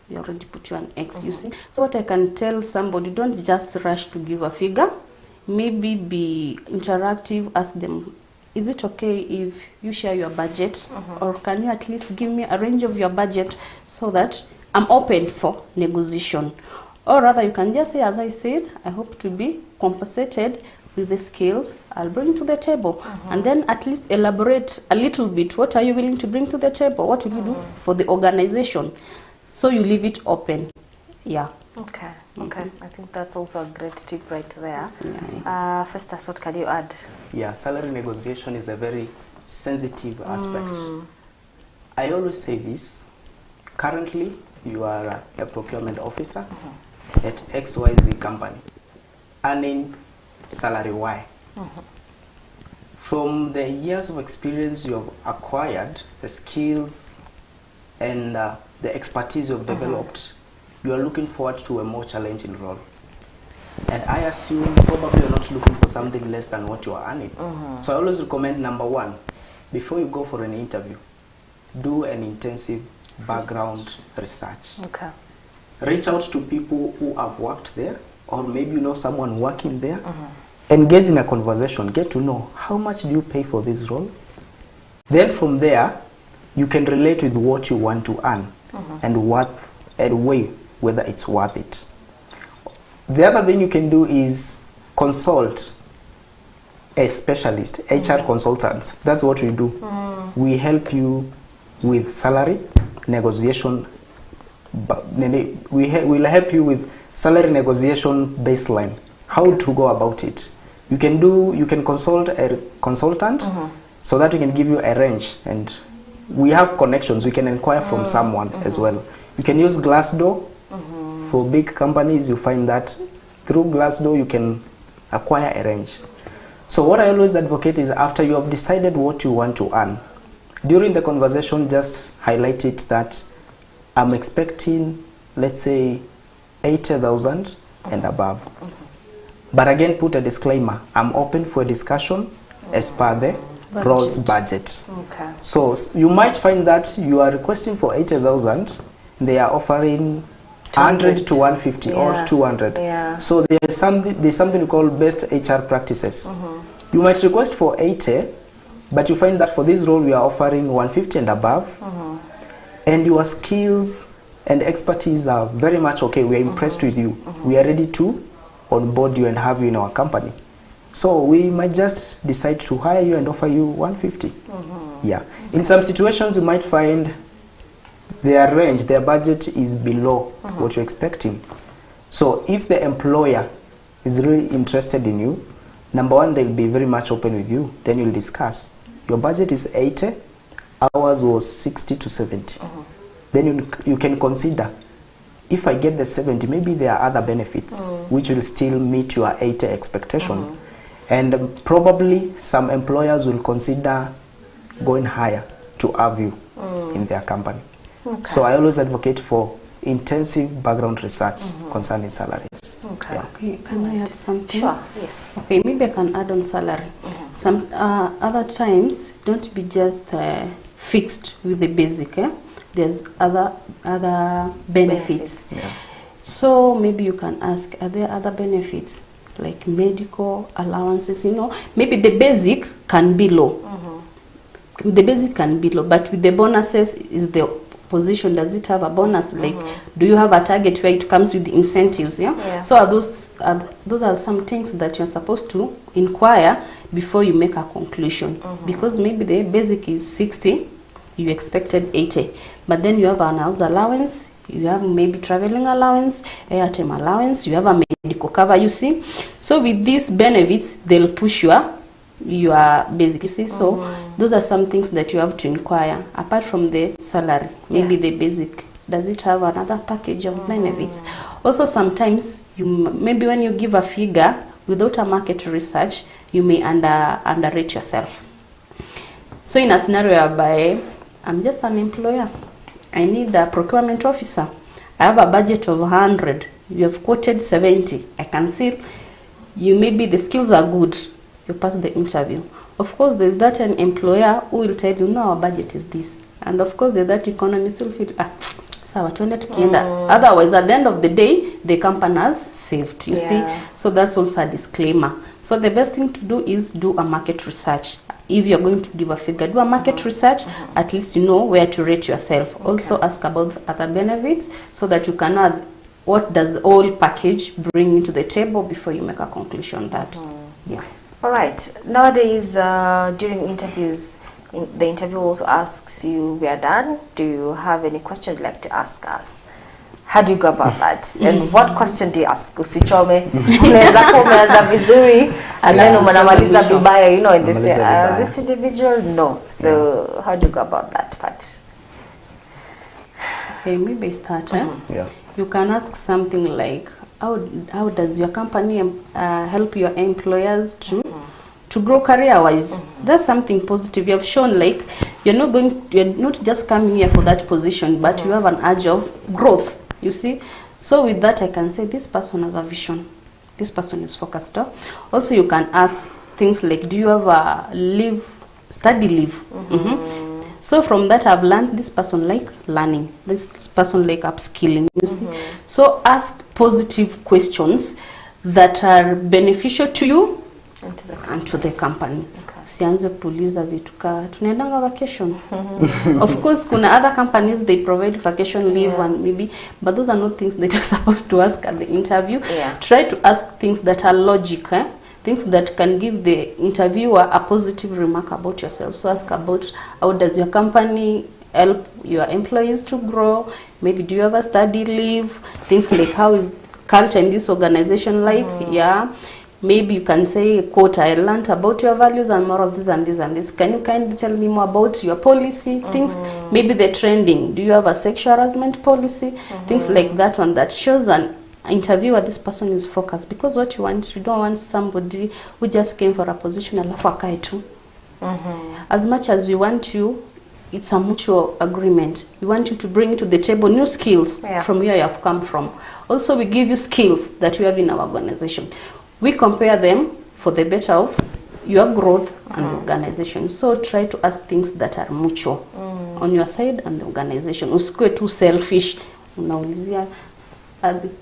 We already put you an X, you see. So what I can tell somebody, don't just rush to give a figure, maybe be interactive, ask them, is it okay if you share your budget, or can you at least give me a range of your budget so that I'm open for negotiation? Or rather, you can just say, as I said, I hope to be compensated with the skills I'll bring to the table. And then at least elaborate a little bit. What are you willing to bring to the table? What will you do for the organization? So you leave it open. Yeah. Okay. I think that's also a great tip right there. Yeah. Festus, what can you add? Yeah, salary negotiation is a very sensitive aspect. I always say this. Currently, you are a procurement officer at XYZ company, earning salary Y. From the years of experience you have acquired, the skills and the expertise you have developed, you are looking forward to a more challenging role. And I assume probably you're not looking for something less than what you are earning. So I always recommend, number one, before you go for an interview, do an intensive background research. Okay. Reach out to people who have worked there or maybe you know someone working there, engage in a conversation, get to know how much do you pay for this role. Then from there, you can relate with what you want to earn and weigh whether it's worth it. The other thing you can do is consult a specialist, HR consultants. That's what we do. We help you with salary negotiation. We'll help you with salary negotiation baseline, how to go about it. You can consult a consultant so that we can give you a range, and we have connections. We can inquire from someone as well. You can use Glassdoor. For big companies, you find that through Glassdoor you can acquire a range. So what I always advocate is, after you have decided what you want to earn, during the conversation just highlight it that I'm expecting, let's say, 80,000 and above. But again, put a disclaimer, I'm open for a discussion as per the role's budget. Okay. So you might find that you are requesting for 80,000, they are offering 100 to 150 or 200. Yeah. So there's something we call best HR practices. You might request for 80, but you find that for this role we are offering 150 and above, and your skills and expertise are very much okay. We are impressed with you. We are ready to onboard you and have you in our company. So we might just decide to hire you and offer you 150. Yeah. In some situations, you might find their range, their budget is below what you're expecting. So if the employer is really interested in you, number one, they'll be very much open with you. Then you'll discuss. Your budget is 80, ours was 60 to 70. Then you can consider, if I get the 70, maybe there are other benefits which will still meet your 80 expectation. And probably some employers will consider going higher to have you in their company. Okay. So I always advocate for intensive background research concerning salaries. Okay. Yeah. Okay, can I add something? Sure, yes. Okay, maybe I can add on salary. Some other times, don't be just fixed with the basic. There's other benefits. Yeah. So maybe you can ask, are there other benefits like medical allowances? You know, maybe the basic can be low. The basic can be low, but with the bonuses, is the position, does it have a bonus? Like, do you have a target where it comes with the incentives? Yeah. So those are some things that you're supposed to inquire before you make a conclusion. Because maybe the basic is 60, you expected 80, but then you have an house allowance, you have maybe traveling allowance, airtime allowance, you have a medical cover, you see. So with these benefits, they'll push your basic, you see. So those are some things that you have to inquire apart from the salary. Maybe the basic, does it have another package of benefits? Also, sometimes maybe when you give a figure without a market research, you may underrate yourself. So in a scenario whereby I'm just an employer, I need a procurement officer, I have a budget of 100, you have quoted 70, I can see you, maybe the skills are good, you pass the interview. Of course, there's that an employer who will tell you, no, our budget is this. And of course, there's that economist who will feel, sawa tuende tukienda. Otherwise, at the end of the day, the company has saved, you see. So that's also a disclaimer. So the best thing to do is do a market research. If you're going to give a figure, do a market research, at least you know where to rate yourself. Also ask about other benefits so that you can know what does the whole package bring into the table before you make a conclusion that, All right. Nowadays, during interviews, the interview also asks you, we are done. Do you have any questions you'd like to ask us? How do you go about that? And what question do you ask? Usichome, unaweza kuanza vizuri, and then unamaliza vibaya, you know, and they say, this individual, no. So how do you go about that part? Okay, maybe start. Yeah. You can ask something like, how does your company help your employers to grow career-wise? That's something positive. You have shown like you're not just coming here for that position, but you have an urge of growth. You see, so with that I can say this person has a vision. This person is focused. Also, you can ask things like, do you have a study leave? So from that I've learned this person like learning, this person like upskilling, you see. So ask positive questions that are beneficial to you And to the company. and to the company. Okay. Usianze kuuliza vitu ka tunaendanga vacation. Of course kuna other companies they provide vacation leave and maybe, but those are not things that you're supposed to ask at the interview. Yeah. Try to ask things that are logic, things that can give the interviewer a positive remark about yourself. So ask about how does your company help your employees to grow, maybe do you have a study leave, things like how is culture in this organization like, maybe you can say, quote, I learned about your values and more of this and this and this. Can you kindly tell me more about your policy? Things, maybe the trending. Do you have a sexual harassment policy? Things like that one that shows an interviewer this person is focused. Because what you want, you don't want somebody who just came for a position alafu akae tu. As much as we want you, it's a mutual agreement. We want you to bring to the table new skills from where you have come from. Also, we give you skills that you have in our organization. We compare them for the better of your growth and the organization. So try to ask things that are mutual on your side and the organization. Usikue too selfish. Unaulizia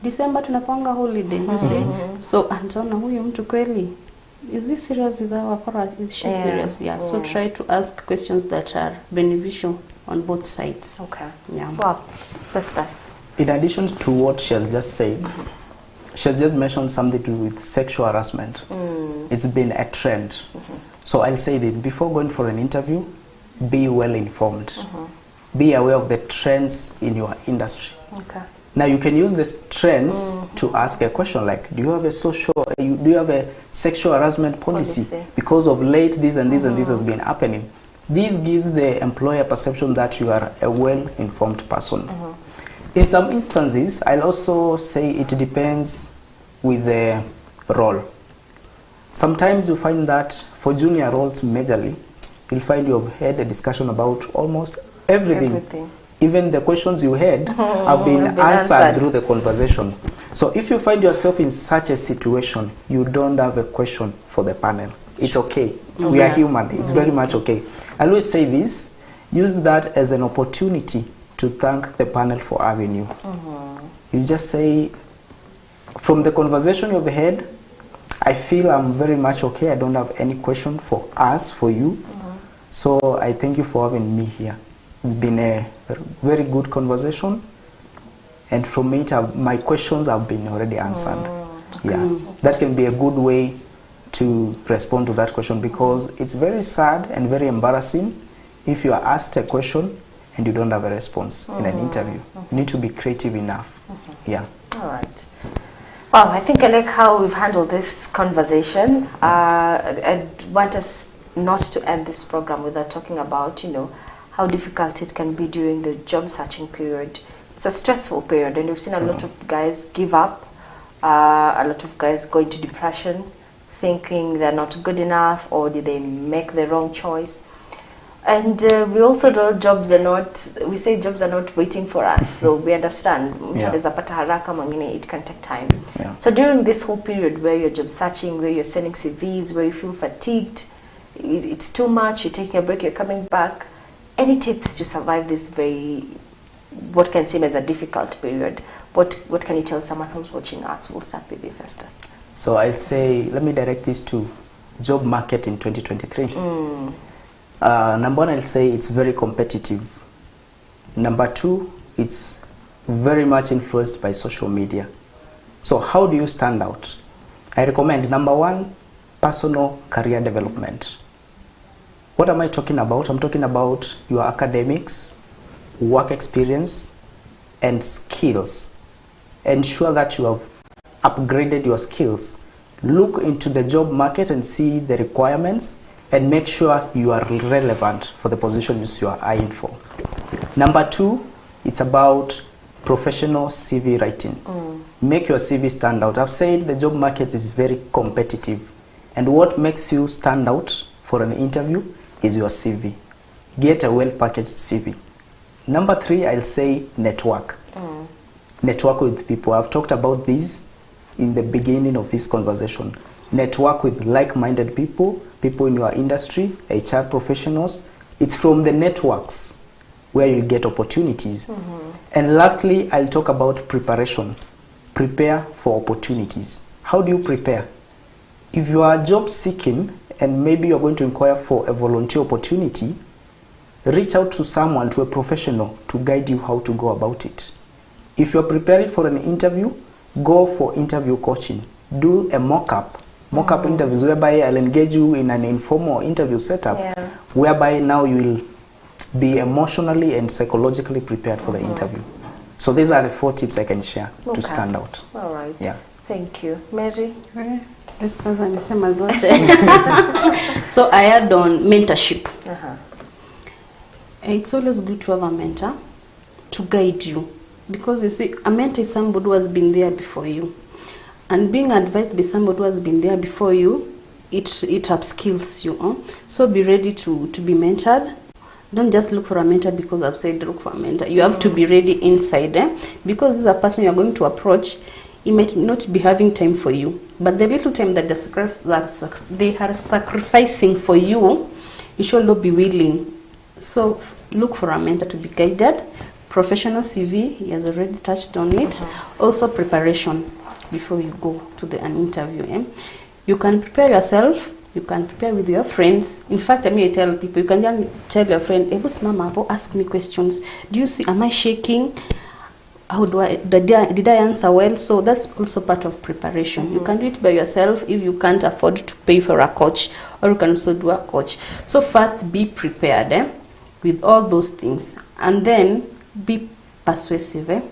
December tunapanga holiday, you see. So antaona huyu mtu kweli, is he serious with our or is she serious? Yeah. So try to ask questions that are beneficial on both sides. Okay. Yeah. Wow. Festus. In addition to what she has just said, she has just mentioned something to do with sexual harassment. It's been a trend. So I'll say this, before going for an interview, be well informed. Be aware of the trends in your industry. Okay. Now you can use these trends to ask a question like, do you have a sexual harassment policy? Because of late this and this and this has been happening. This gives the employer perception that you are a well-informed person. In some instances, I'll also say it depends with the role. Sometimes you find that for junior roles majorly, you'll find you've had a discussion about almost everything. Even the questions you had have been answered through the conversation. So if you find yourself in such a situation, you don't have a question for the panel. It's okay. We are human. It's very much okay. I always say this, use that as an opportunity to thank the panel for having you. You just say, from the conversation you've had, I feel I'm very much okay. I don't have any question for us, for you. So I thank you for having me here. It's been a very good conversation. And from it, my questions have been already answered. Yeah, that can be a good way to respond to that question, because it's very sad and very embarrassing if you are asked a question and you don't have a response in an interview. You need to be creative enough. Yeah. All right. Wow, I think I like how we've handled this conversation. I want us not to end this program without talking about, how difficult it can be during the job searching period. It's a stressful period, and we've seen a lot of guys give up, a lot of guys go into depression, thinking they're not good enough, or did they make the wrong choice. And we also know we say jobs are not waiting for us, so we understand. It can take time. So during this whole period where you're job searching, where you're sending CVs, where you feel fatigued, it's too much, you're taking a break, you're coming back, any tips to survive this what can seem as a difficult period? What can you tell someone who's watching us? We'll start with you, Festus. So I'll say, let me direct this to job market in 2023. Number one, I'll say it's very competitive. Number two, it's very much influenced by social media. So how do you stand out? I recommend, number one, personal career development. What am I talking about? I'm talking about your academics, work experience, and skills. Ensure that you have upgraded your skills. Look into the job market and see the requirements, and make sure you are relevant for the positions you are eyeing for. Number two, it's about professional CV writing. Make your CV stand out. I've said the job market is very competitive, and what makes you stand out for an interview is your CV. Get a well-packaged CV. Number three, I'll say network. Network with people. I've talked about this in the beginning of this conversation. Network with like-minded people, people in your industry, HR professionals. It's from the networks where you get opportunities. And lastly, I'll talk about preparation. Prepare for opportunities. How do you prepare? If you are job seeking and maybe you're going to inquire for a volunteer opportunity, reach out to someone, to a professional, to guide you how to go about it. If you're preparing for an interview, go for interview coaching. Do a mock-up interviews whereby I'll engage you in an informal interview setup, whereby now you will be emotionally and psychologically prepared for the interview. So these are the 4 tips I can share to stand out. All right. Yeah. Thank you. Mary? So I add on mentorship. It's always good to have a mentor to guide you, because you see, a mentor is somebody who has been there before you, and being advised by somebody who has been there before you, it upskills you. So be ready to be mentored. Don't just look for a mentor because I've said look for a mentor. You have to be ready inside, because this is a person you're going to approach. He might not be having time for you, but the little time that they are sacrificing for you, you should not be willing. So look for a mentor to be guided. Professional CV, he has already touched on it. Also preparation before you go to an interview. You can prepare yourself. You can prepare with your friends. In fact, I tell people, you can tell your friend, ask me questions. Do you see, am I shaking? How did I answer well? So that's also part of preparation. You can do it by yourself if you can't afford to pay for a coach, or you can also do a coach. So first, be prepared with all those things, and then be persuasive.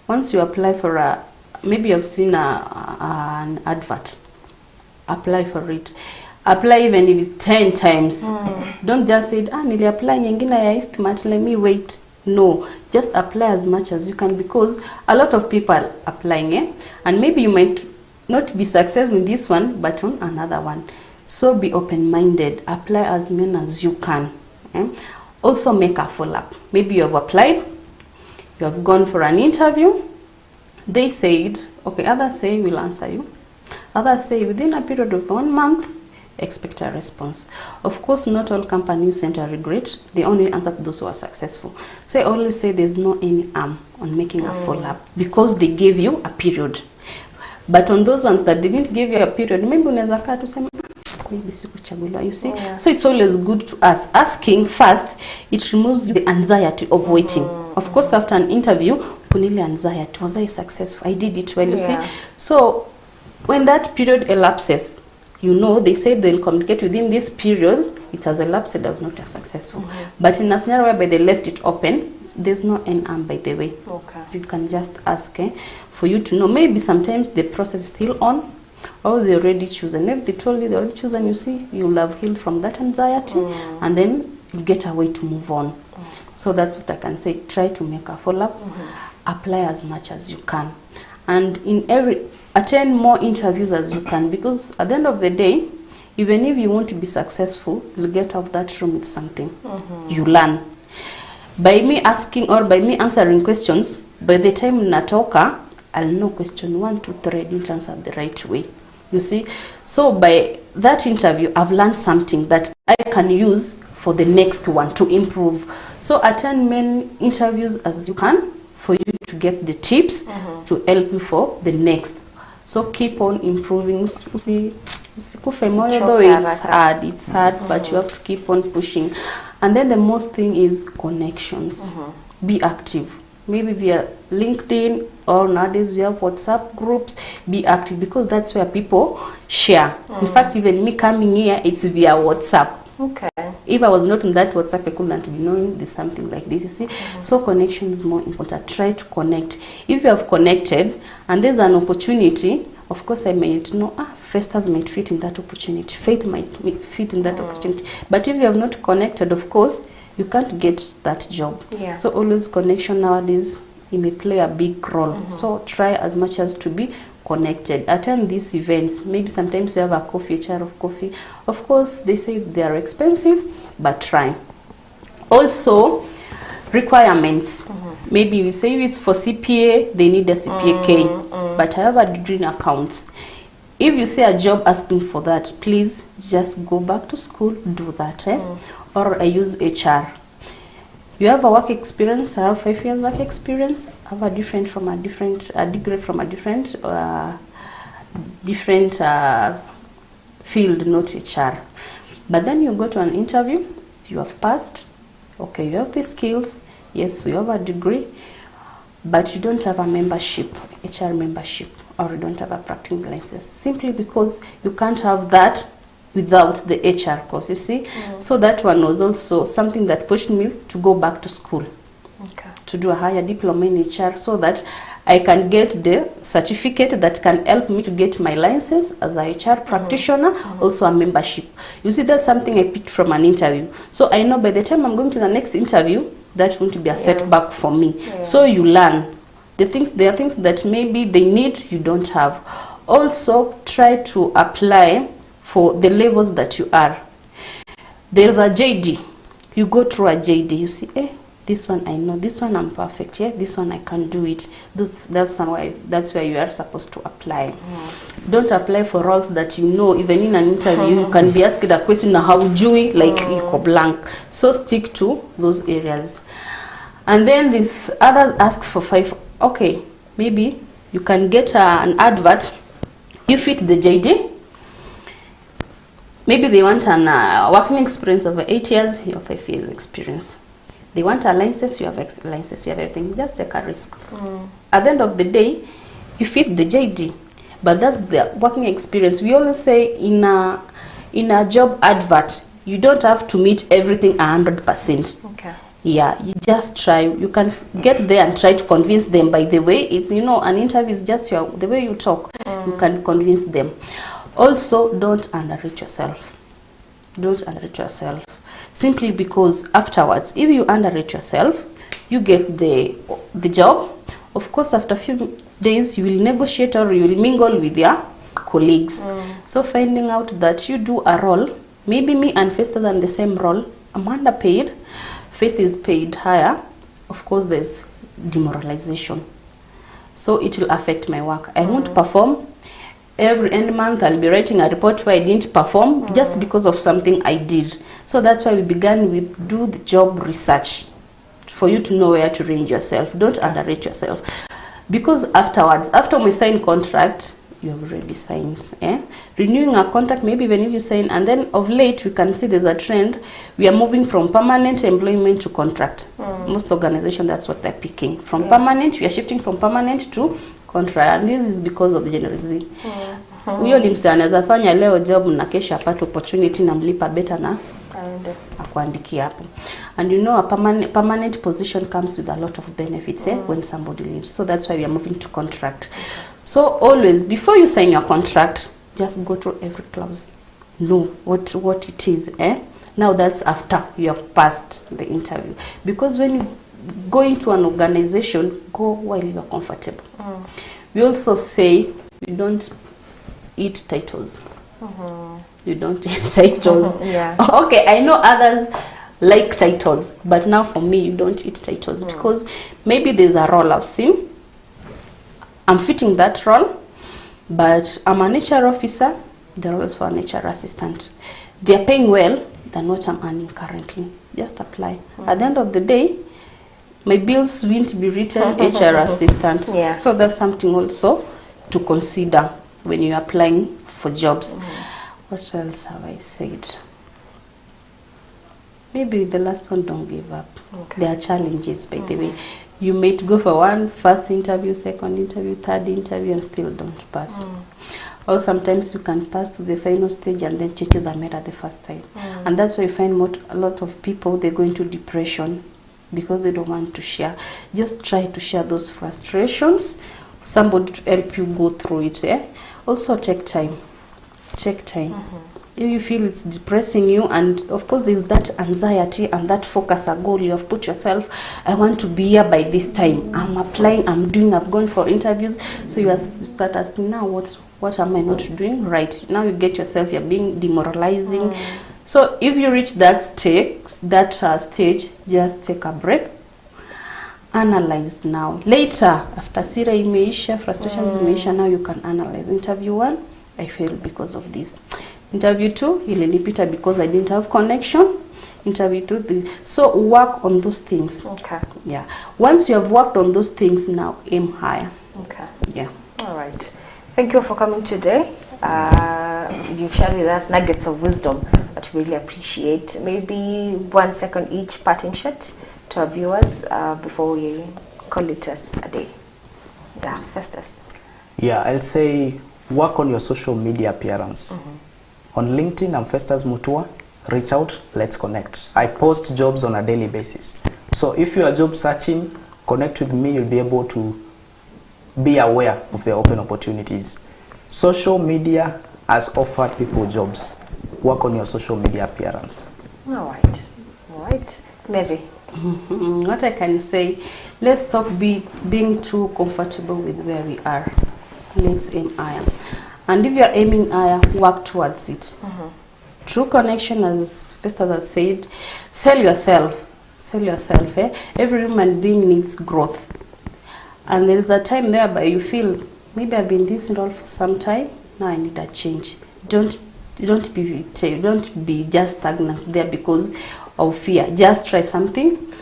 Once you apply for maybe you've seen an advert, apply for it. Apply even if it's 10 times. Don't just say, nili apply nyingine ya estimate, let me wait. No, just apply as much as you can, because a lot of people are applying, and maybe you might not be successful in this one, but on another one. So be open-minded. Apply as many as you can. Also make a follow-up. Maybe you have applied, you have gone for an interview. They said, okay, others say we'll answer you. Others say within a period of 1 month, expect a response. Of course, not all companies send a regret. They only answer to those who are successful. So I always say there's no any harm on making a follow-up, because they gave you a period. But on those ones that didn't give you a period, maybe unaweza kaa tu sema maybe sikuchaguliwa, you see. So it's always good to ask. Asking first, it removes the anxiety of waiting. Of course, after an interview, punile anxiety, was I successful? I did it well, you see. So when that period elapses, you know, they said they'll communicate within this period. It has elapsed, it was not as successful. But in a scenario whereby they left it open, there's no NM, by the way. You can just ask for you to know. Maybe sometimes the process is still on, or they already chosen. If they told you they already chosen, you see, you'll have healed from that anxiety, and then you get a way to move on. So that's what I can say. Try to make a follow-up. Apply as much as you can. And attend more interviews as you can, because at the end of the day, even if you want to be successful, you'll get out of that room with something. You learn. By me asking or by me answering questions, by the time natoka, I'll know question 1, 2, 3, I didn't answer the right way. You see? So by that interview, I've learned something that I can use for the next one to improve. So attend many interviews as you can for you to get the tips to help you for the next. So keep on improving. Though it's hard, but you have to keep on pushing. And then the most thing is connections. Be active. Maybe via LinkedIn, or nowadays we have WhatsApp groups. Be active, because that's where people share. In fact, even me coming here, it's via WhatsApp. If I was not in that WhatsApp, I couldn't be knowing there's something like this, you see. So connection is more important. Try to connect. If you have connected and there's an opportunity, of course I might know, Festus might fit in that opportunity, Faith might fit in that opportunity. But if you have not connected, of course, you can't get that job. So always connection nowadays, it may play a big role. So try as much as to be connected. Attend these events. Maybe sometimes you have a coffee, a chair of coffee. Of course, they say they are expensive, but try. Also, requirements. Maybe you say if it's for CPA, they need a CPA K. But I have a degree in accounts. If you see a job asking for that, please just go back to school, do that. Or I use HR. You have a work experience, I have 5 years work experience, I have a degree from a different different field, not HR. But then you go to an interview, you have passed, okay, you have the skills, yes, you have a degree, but you don't have a membership, HR membership, or you don't have a practicing license, simply because you can't have that without the HR course, you see. So that one was also something that pushed me to go back to school, to do a higher diploma in HR, so that I can get the certificate that can help me to get my license as a HR practitioner, also a membership. You see, that's something I picked from an interview. So I know by the time I'm going to the next interview, that's going to be a setback for me. So you learn. There are things that maybe they need, you don't have. Also, try to apply for the levels that you are. There's a JD. You go through a JD, you see, this one I know, this one I'm perfect, this one I can do it. That's where you are supposed to apply. Don't apply for roles that you know, even in an interview, you can be asked a question, how do you, like, equal blank. So stick to those areas. And then these others ask for 5. Okay, maybe you can get an advert, you fit the JD. Maybe they want an working experience of 8 years, you have 5 years experience. They want a license, you have license, you have everything. Just take a risk. At the end of the day, you fit the JD, but that's the working experience. We always say in a job advert, you don't have to meet everything 100%. Okay. Yeah, you just try. You can get there and try to convince them. By the way, it's, an interview is just the way you talk. You can convince them. Also, don't underrate yourself. Don't underrate yourself. Simply because afterwards, if you underrate yourself, you get the job. Of course, after a few days, you will negotiate or you will mingle with your colleagues. So finding out that you do a role, maybe me and Festus are in the same role, I'm underpaid, Festus is paid higher, of course there's demoralization. So it will affect my work. I won't perform. Every end month I'll be writing a report where I didn't perform just because of something I did. So that's why we began with do the job research for you to know where to range yourself. Don't underrate yourself. Because afterwards, after we sign contract, you have already signed. Renewing a contract, maybe even if you sign, and then of late we can see there's a trend. We are moving from permanent employment to contract. Most organizations, that's what they're picking. From permanent, we are shifting from permanent to contract, and this is because of the Gen Z. Huyo ni msee anaweza fanya leo job na kesho apate opportunity na mlipa better na akuandikia hapo. And a permanent position comes with a lot of benefits when somebody leaves. So that's why we are moving to contract. So always, before you sign your contract, just go through every clause. Know what it is. Now that's after you have passed the interview. Because when you go into an organization, go while you are comfortable. We also say you don't eat titles. You don't eat titles. Okay, I know others like titles, but now for me, you don't eat titles because maybe there's a role I've seen. I'm fitting that role, but I'm an HR officer. The role is for an HR assistant. They're paying well than what I'm earning currently. Just apply. At the end of the day, my bills won't be written HR assistant. So that's something also to consider when you're applying for jobs. What else have I said? Maybe the last one, don't give up. There are challenges, by the way. You may go for first interview, second interview, third interview, and still don't pass. Or sometimes you can pass to the final stage and then changes are made at the first time. And that's why you find a lot of people, they go into depression because they don't want to share. Just try to share those frustrations. Somebody to help you go through it. Also take time. Check time. If you feel it's depressing you, and of course there's that anxiety and that focus, a goal you have put yourself, I want to be here by this time. I'm applying, I've gone for interviews. So you start asking, now what am I not doing right? Now you get yourself, you're being demoralizing. So if you reach that stage, just take a break. Analyze now. Later, after Sira imeisha, frustrations imeisha, now you can analyze. Interview 1, I failed because of this. Interview 2, ilinipita because I didn't have connection. Interview 2, so work on those things. Yeah. Once you have worked on those things, now aim higher. Yeah. All right. Thank you for coming today. You've shared with us nuggets of wisdom that we really appreciate. Maybe 1 second each parting shot to our viewers before we call it as a day. Yeah, Festus. Yeah, I'll say work on your social media appearance. On LinkedIn, I'm Festus Mutua. Reach out, let's connect. I post jobs on a daily basis. So if you are job searching, connect with me, you'll be able to be aware of the open opportunities. Social media has offered people jobs. Work on your social media appearance. All right. Mary. What I can say, let's stop being too comfortable with where we are. Let's aim higher. And if you're aiming higher, work towards it. True connection, as Festus has said, sell yourself. Every human being needs growth. And there is a time there you feel, maybe I've been this role for some time, now I need a change. Don't be just stagnant there because of fear. Just try something.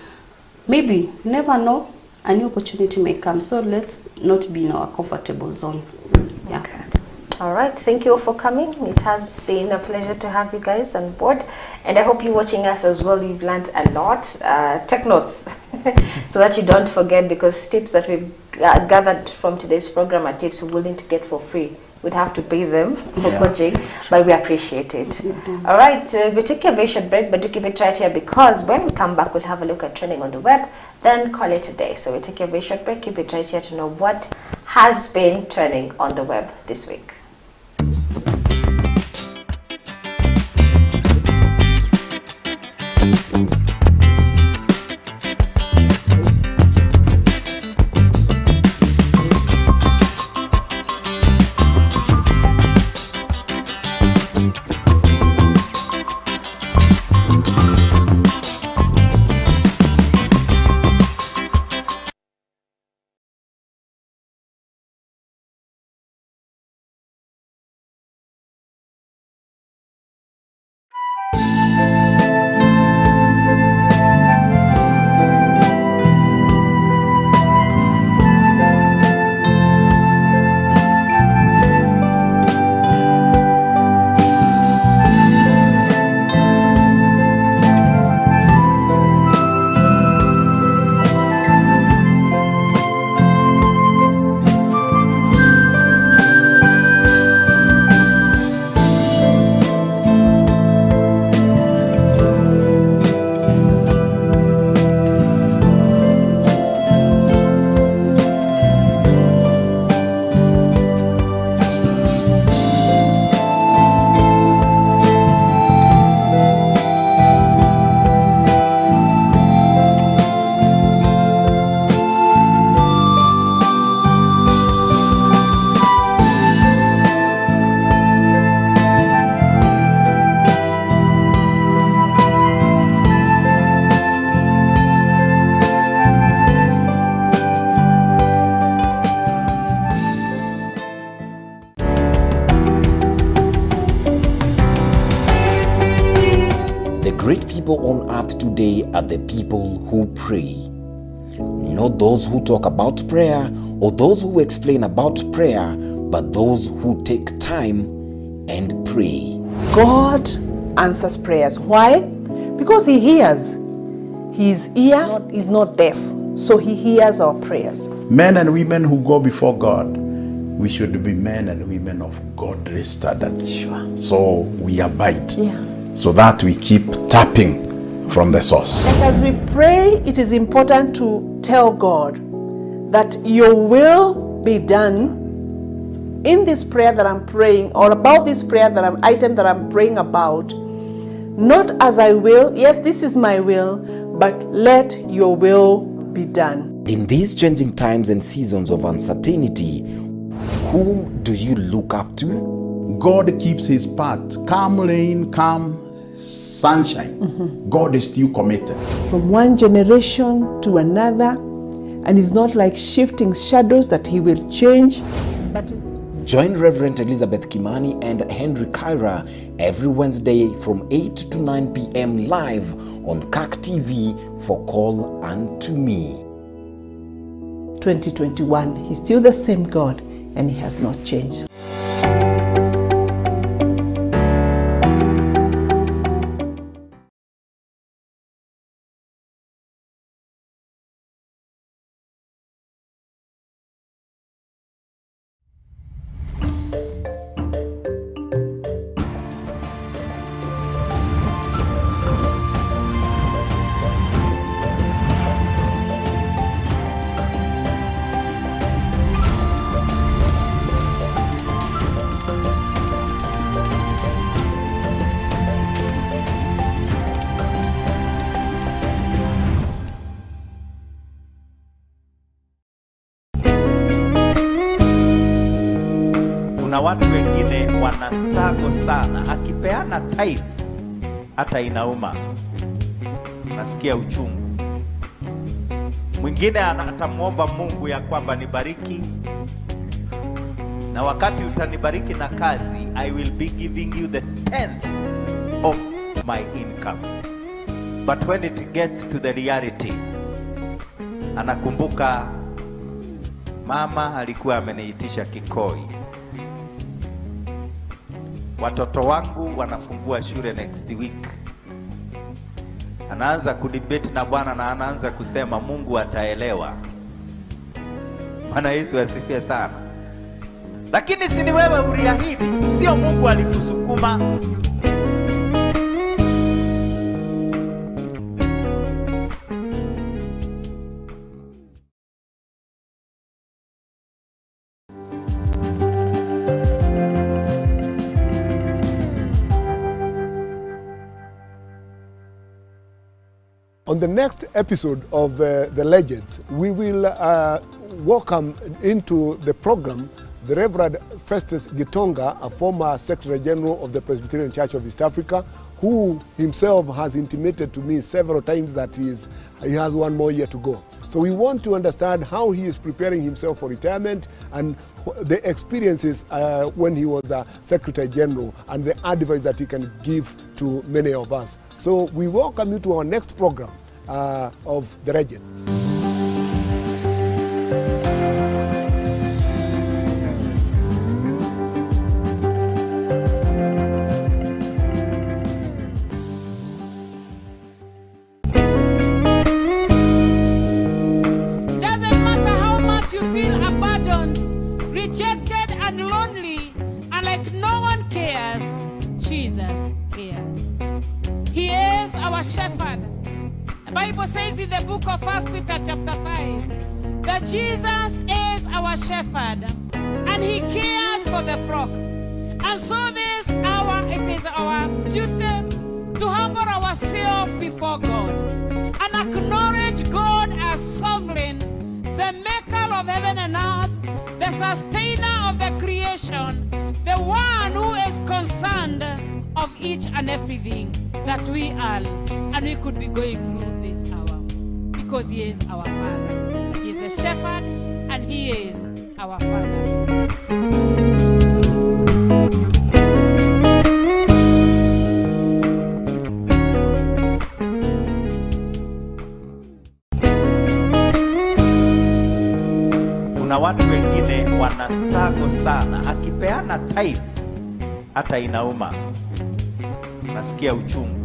Maybe, you never know, a new opportunity may come. So let's not be in our comfortable zone. Yeah. Okay. All right, thank you all for coming. It has been a pleasure to have you guys on board, and I hope you're watching us as well. You've learned a lot. Take notes so that you don't forget, because tips that we've gathered from today's program are tips we wouldn't get for free. We'd have to pay them for coaching, but we appreciate it. All right, so we take a very short break, but do keep it right here, because when we come back, we'll have a look at trending on the web, then call it a day. So we take a very short break, keep it right here to know what has been trending on the web this week. Great people on earth today are the people who pray. Not those who talk about prayer or those who explain about prayer, but those who take time and pray. God answers prayers. Why? Because He hears. His ear is not deaf, so He hears our prayers. Men and women who go before God, we should be men and women of godly standards. Sure. So we abide. Yeah. So that we keep tapping from the source. But as we pray, it is important to tell God that your will be done in this prayer that I'm praying, or about this prayer item that I'm praying about. Not as I will, yes, this is my will, but let your will be done. In these changing times and seasons of uncertainty, whom do you look up to? God keeps His part. Calm rain, calm sunshine. God is still committed. From one generation to another, and it's not like shifting shadows that He will change, but join Reverend Elizabeth Kimani and Henry Kyra every Wednesday from 8 to 9 p.m. live on CAC TV for Call Unto Me. 2021, He's still the same God. and He has not changed. Kuna watu wengine wana struggle sana, akipeana tithe hata inauma, nasikia uchungu. Mwingine atamwomba Mungu ya kwamba nibariki, na wakati utanibariki na kazi, I will be giving you the 10th of my income. But when it gets to the reality, anakumbuka mama alikuwa ameniitisha kikoi, watoto wangu wanafungua shule next week. Anaanza kudebate na Bwana na anaanza kusema Mungu ataelewa. Bwana Yesu asifiwe sana. Lakini si ni wewe uliahidi, sio Mungu alikusukuma. On the next episode of The Legends, we will welcome into the program the Reverend Festus Gitonga, a former Secretary General of the Presbyterian Church of East Africa, who himself has intimated to me several times that he has one more year to go. So we want to understand how he is preparing himself for retirement and the experiences when he was a Secretary General and the advice that he can give to many of us. So we welcome you to our next program of The Legends. Doesn't matter how much you feel abandoned, rejected and lonely, and like no one cares, Jesus cares. He is our shepherd. The Bible says in the book of 1 Peter chapter 5 that Jesus is our shepherd and He cares for the flock. And so it is our duty to humble ourselves before God and acknowledge God as sovereign, the maker of heaven and earth, the sustainer of the creation, the one who is concerned of each and everything that we are and we could be going through this hour, because He is our Father. He is the shepherd and He is our Father. Kuna watu wengine wana struggle sana, akipeana tithe hata inauma, nasikia uchungu.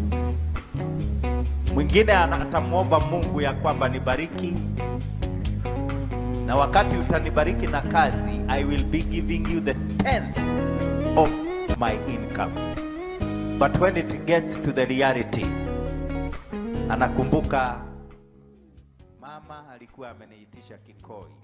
Mwingine atamwomba Mungu ya kwamba nibariki, na wakati utanibariki na kazi, I will be giving you the 10th of my income. But when it gets to the reality, anakumbuka mama alikuwa ameniitisha kikoi.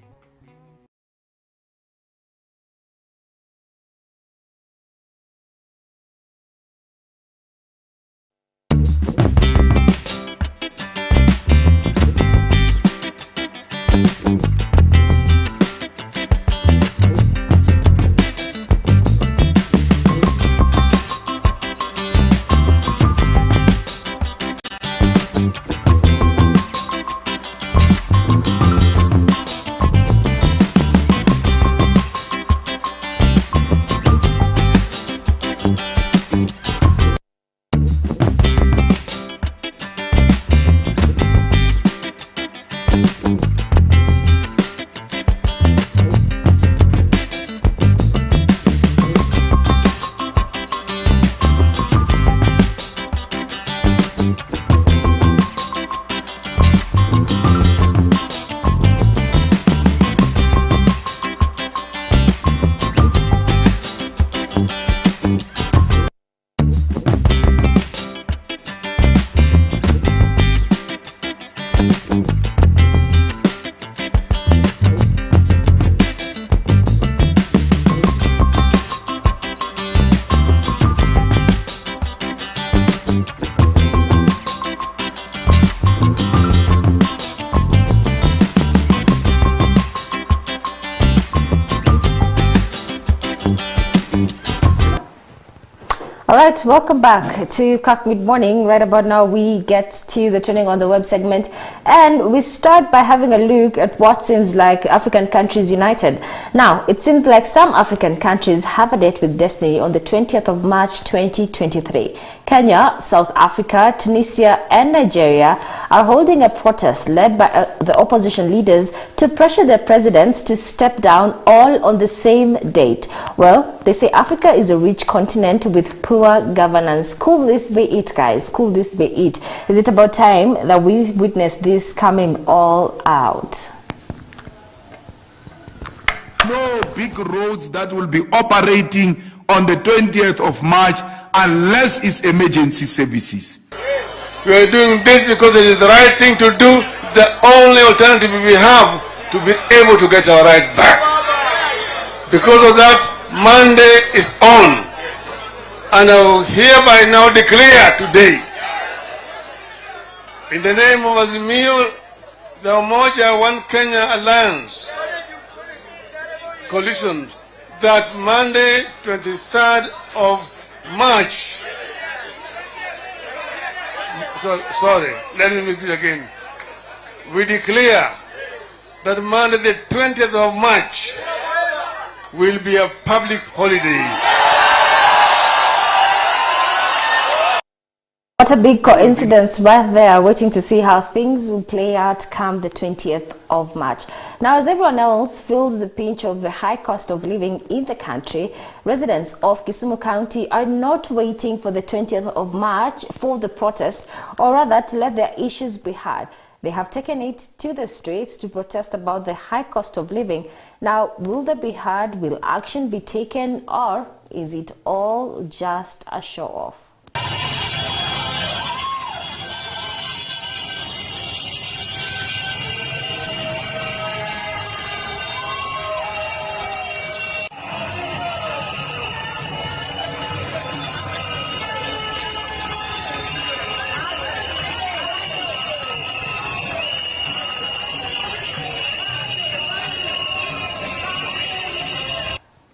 right, welcome back to Cock Mid Morning. Right about now, we get to the Trending on the Web segment, and we start by having a look at what seems like African countries united. Now, it seems like some African countries have a date with destiny on the 20th of March 2023. Kenya, South Africa, Tunisia, and Nigeria are holding a protest led by the opposition leaders to pressure their presidents to step down, all on the same date. Well, they say Africa is a rich continent with poor governance. Could this be it, guys? Could this be it? Is it about time that we witness this coming all out? No big roads that will be operating on the 20th of March unless it's emergency services. We are doing this because it is the right thing to do, the only alternative we have to be able to get our rights back. Because of that, Monday is on. And I will hereby now declare today, in the name of Azimio, the Umoja One Kenya Alliance coalition, that Monday, 23rd of March, sorry, let me repeat again. We declare that Monday, the 20th of March, will be a public holiday. What a big coincidence right there, waiting to see how things will play out come the 20th of March. Now, as everyone else feels the pinch of the high cost of living in the country, residents of Kisumu County are not waiting for the 20th of March for the protest, or rather to let their issues be heard. They have taken it to the streets to protest about the high cost of living. Now, will they be heard? Will action be taken? Or is it all just a show off?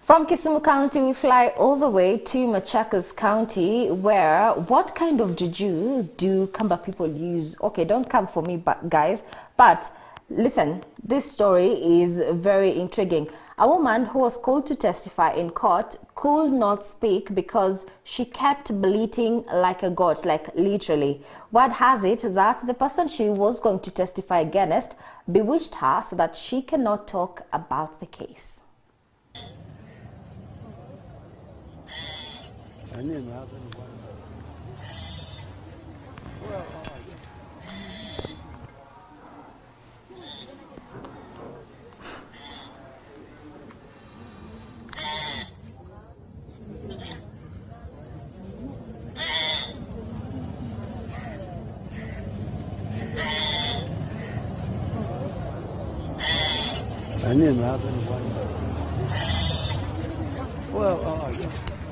From Kisumu County, we fly all the way to Machakos County, where what kind of juju do Kamba people use? Okay, don't come for me, guys, but listen, this story is very intriguing. A woman who was called to testify in court could not speak because she kept bleating like a goat, like literally. Word has it that the person she was going to testify against bewitched her so that she cannot talk about the case.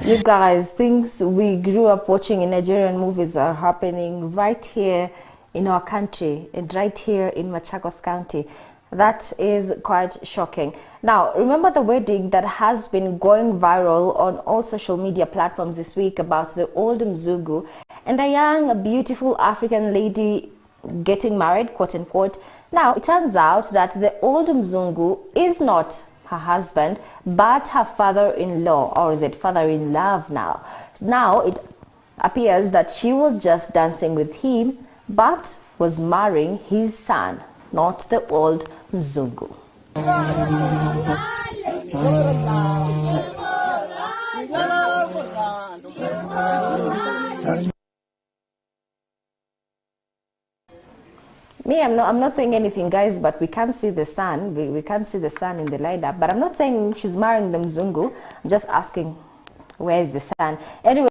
You guys, things we grew up watching in Nigerian movies are happening right here in our country and right here in Machakos County. That is quite shocking. Now, remember the wedding that has been going viral on all social media platforms this week about the old Mzungu and a young, beautiful African lady getting married, quote unquote. Now, it turns out that the old Mzungu is not her husband, but her father-in-law, or is it father-in-love now? Now, it appears that she was just dancing with him, but was marrying his son, not the old Mzungu. Me, I'm not saying anything, guys, but we can't see the sun. We can't see the sun in the lineup. But I'm not saying she's marrying the Mzungu. I'm just asking, where is the sun? Anyway,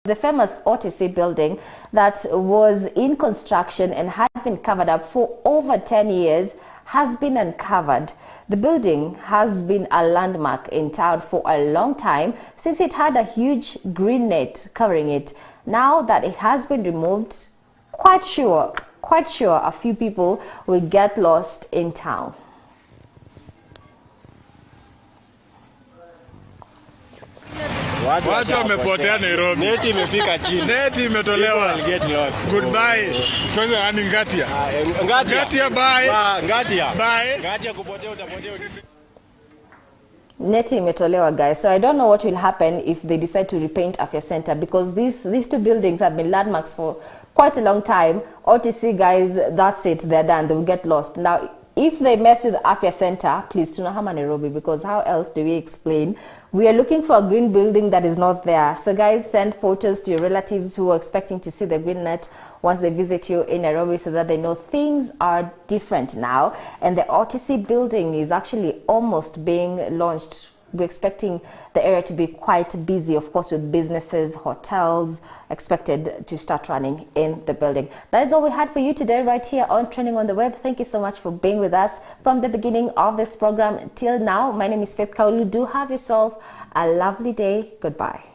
the famous OTC building that was in construction and had been covered up for over 10 years has been uncovered. The building has been a landmark in town for a long time since it had a huge green net covering it. Now that it has been removed, quite sure a few people will get lost in town. Watu wamepotea Nairobi. Neti imefika chini. Neti imetolewa. Goodbye. Tuanze nani Ngatia? Ngatia bye. Ngatia. Bye. Ngatia kupotea utapotea. Neti imetolewa, guys. So I don't know what will happen if they decide to repaint Afya Center, because these two buildings have been landmarks for quite a long time. OTC, guys, that's it. They're done. They will get lost. Now, if they mess with Afya Center, please tunahama Nairobi, because how else do we explain? We are looking for a green building that is not there. So guys, send photos to your relatives who are expecting to see the green net once they visit you in Nairobi, so that they know things are different now. And the RTC building is actually almost being launched. We're expecting the area to be quite busy, of course, with businesses, hotels expected to start running in the building. That is all we had for you today right here on Trending on the Web. Thank you so much for being with us from the beginning of this program till now. My name is Faith Kaulu. Do have yourself a lovely day. Goodbye.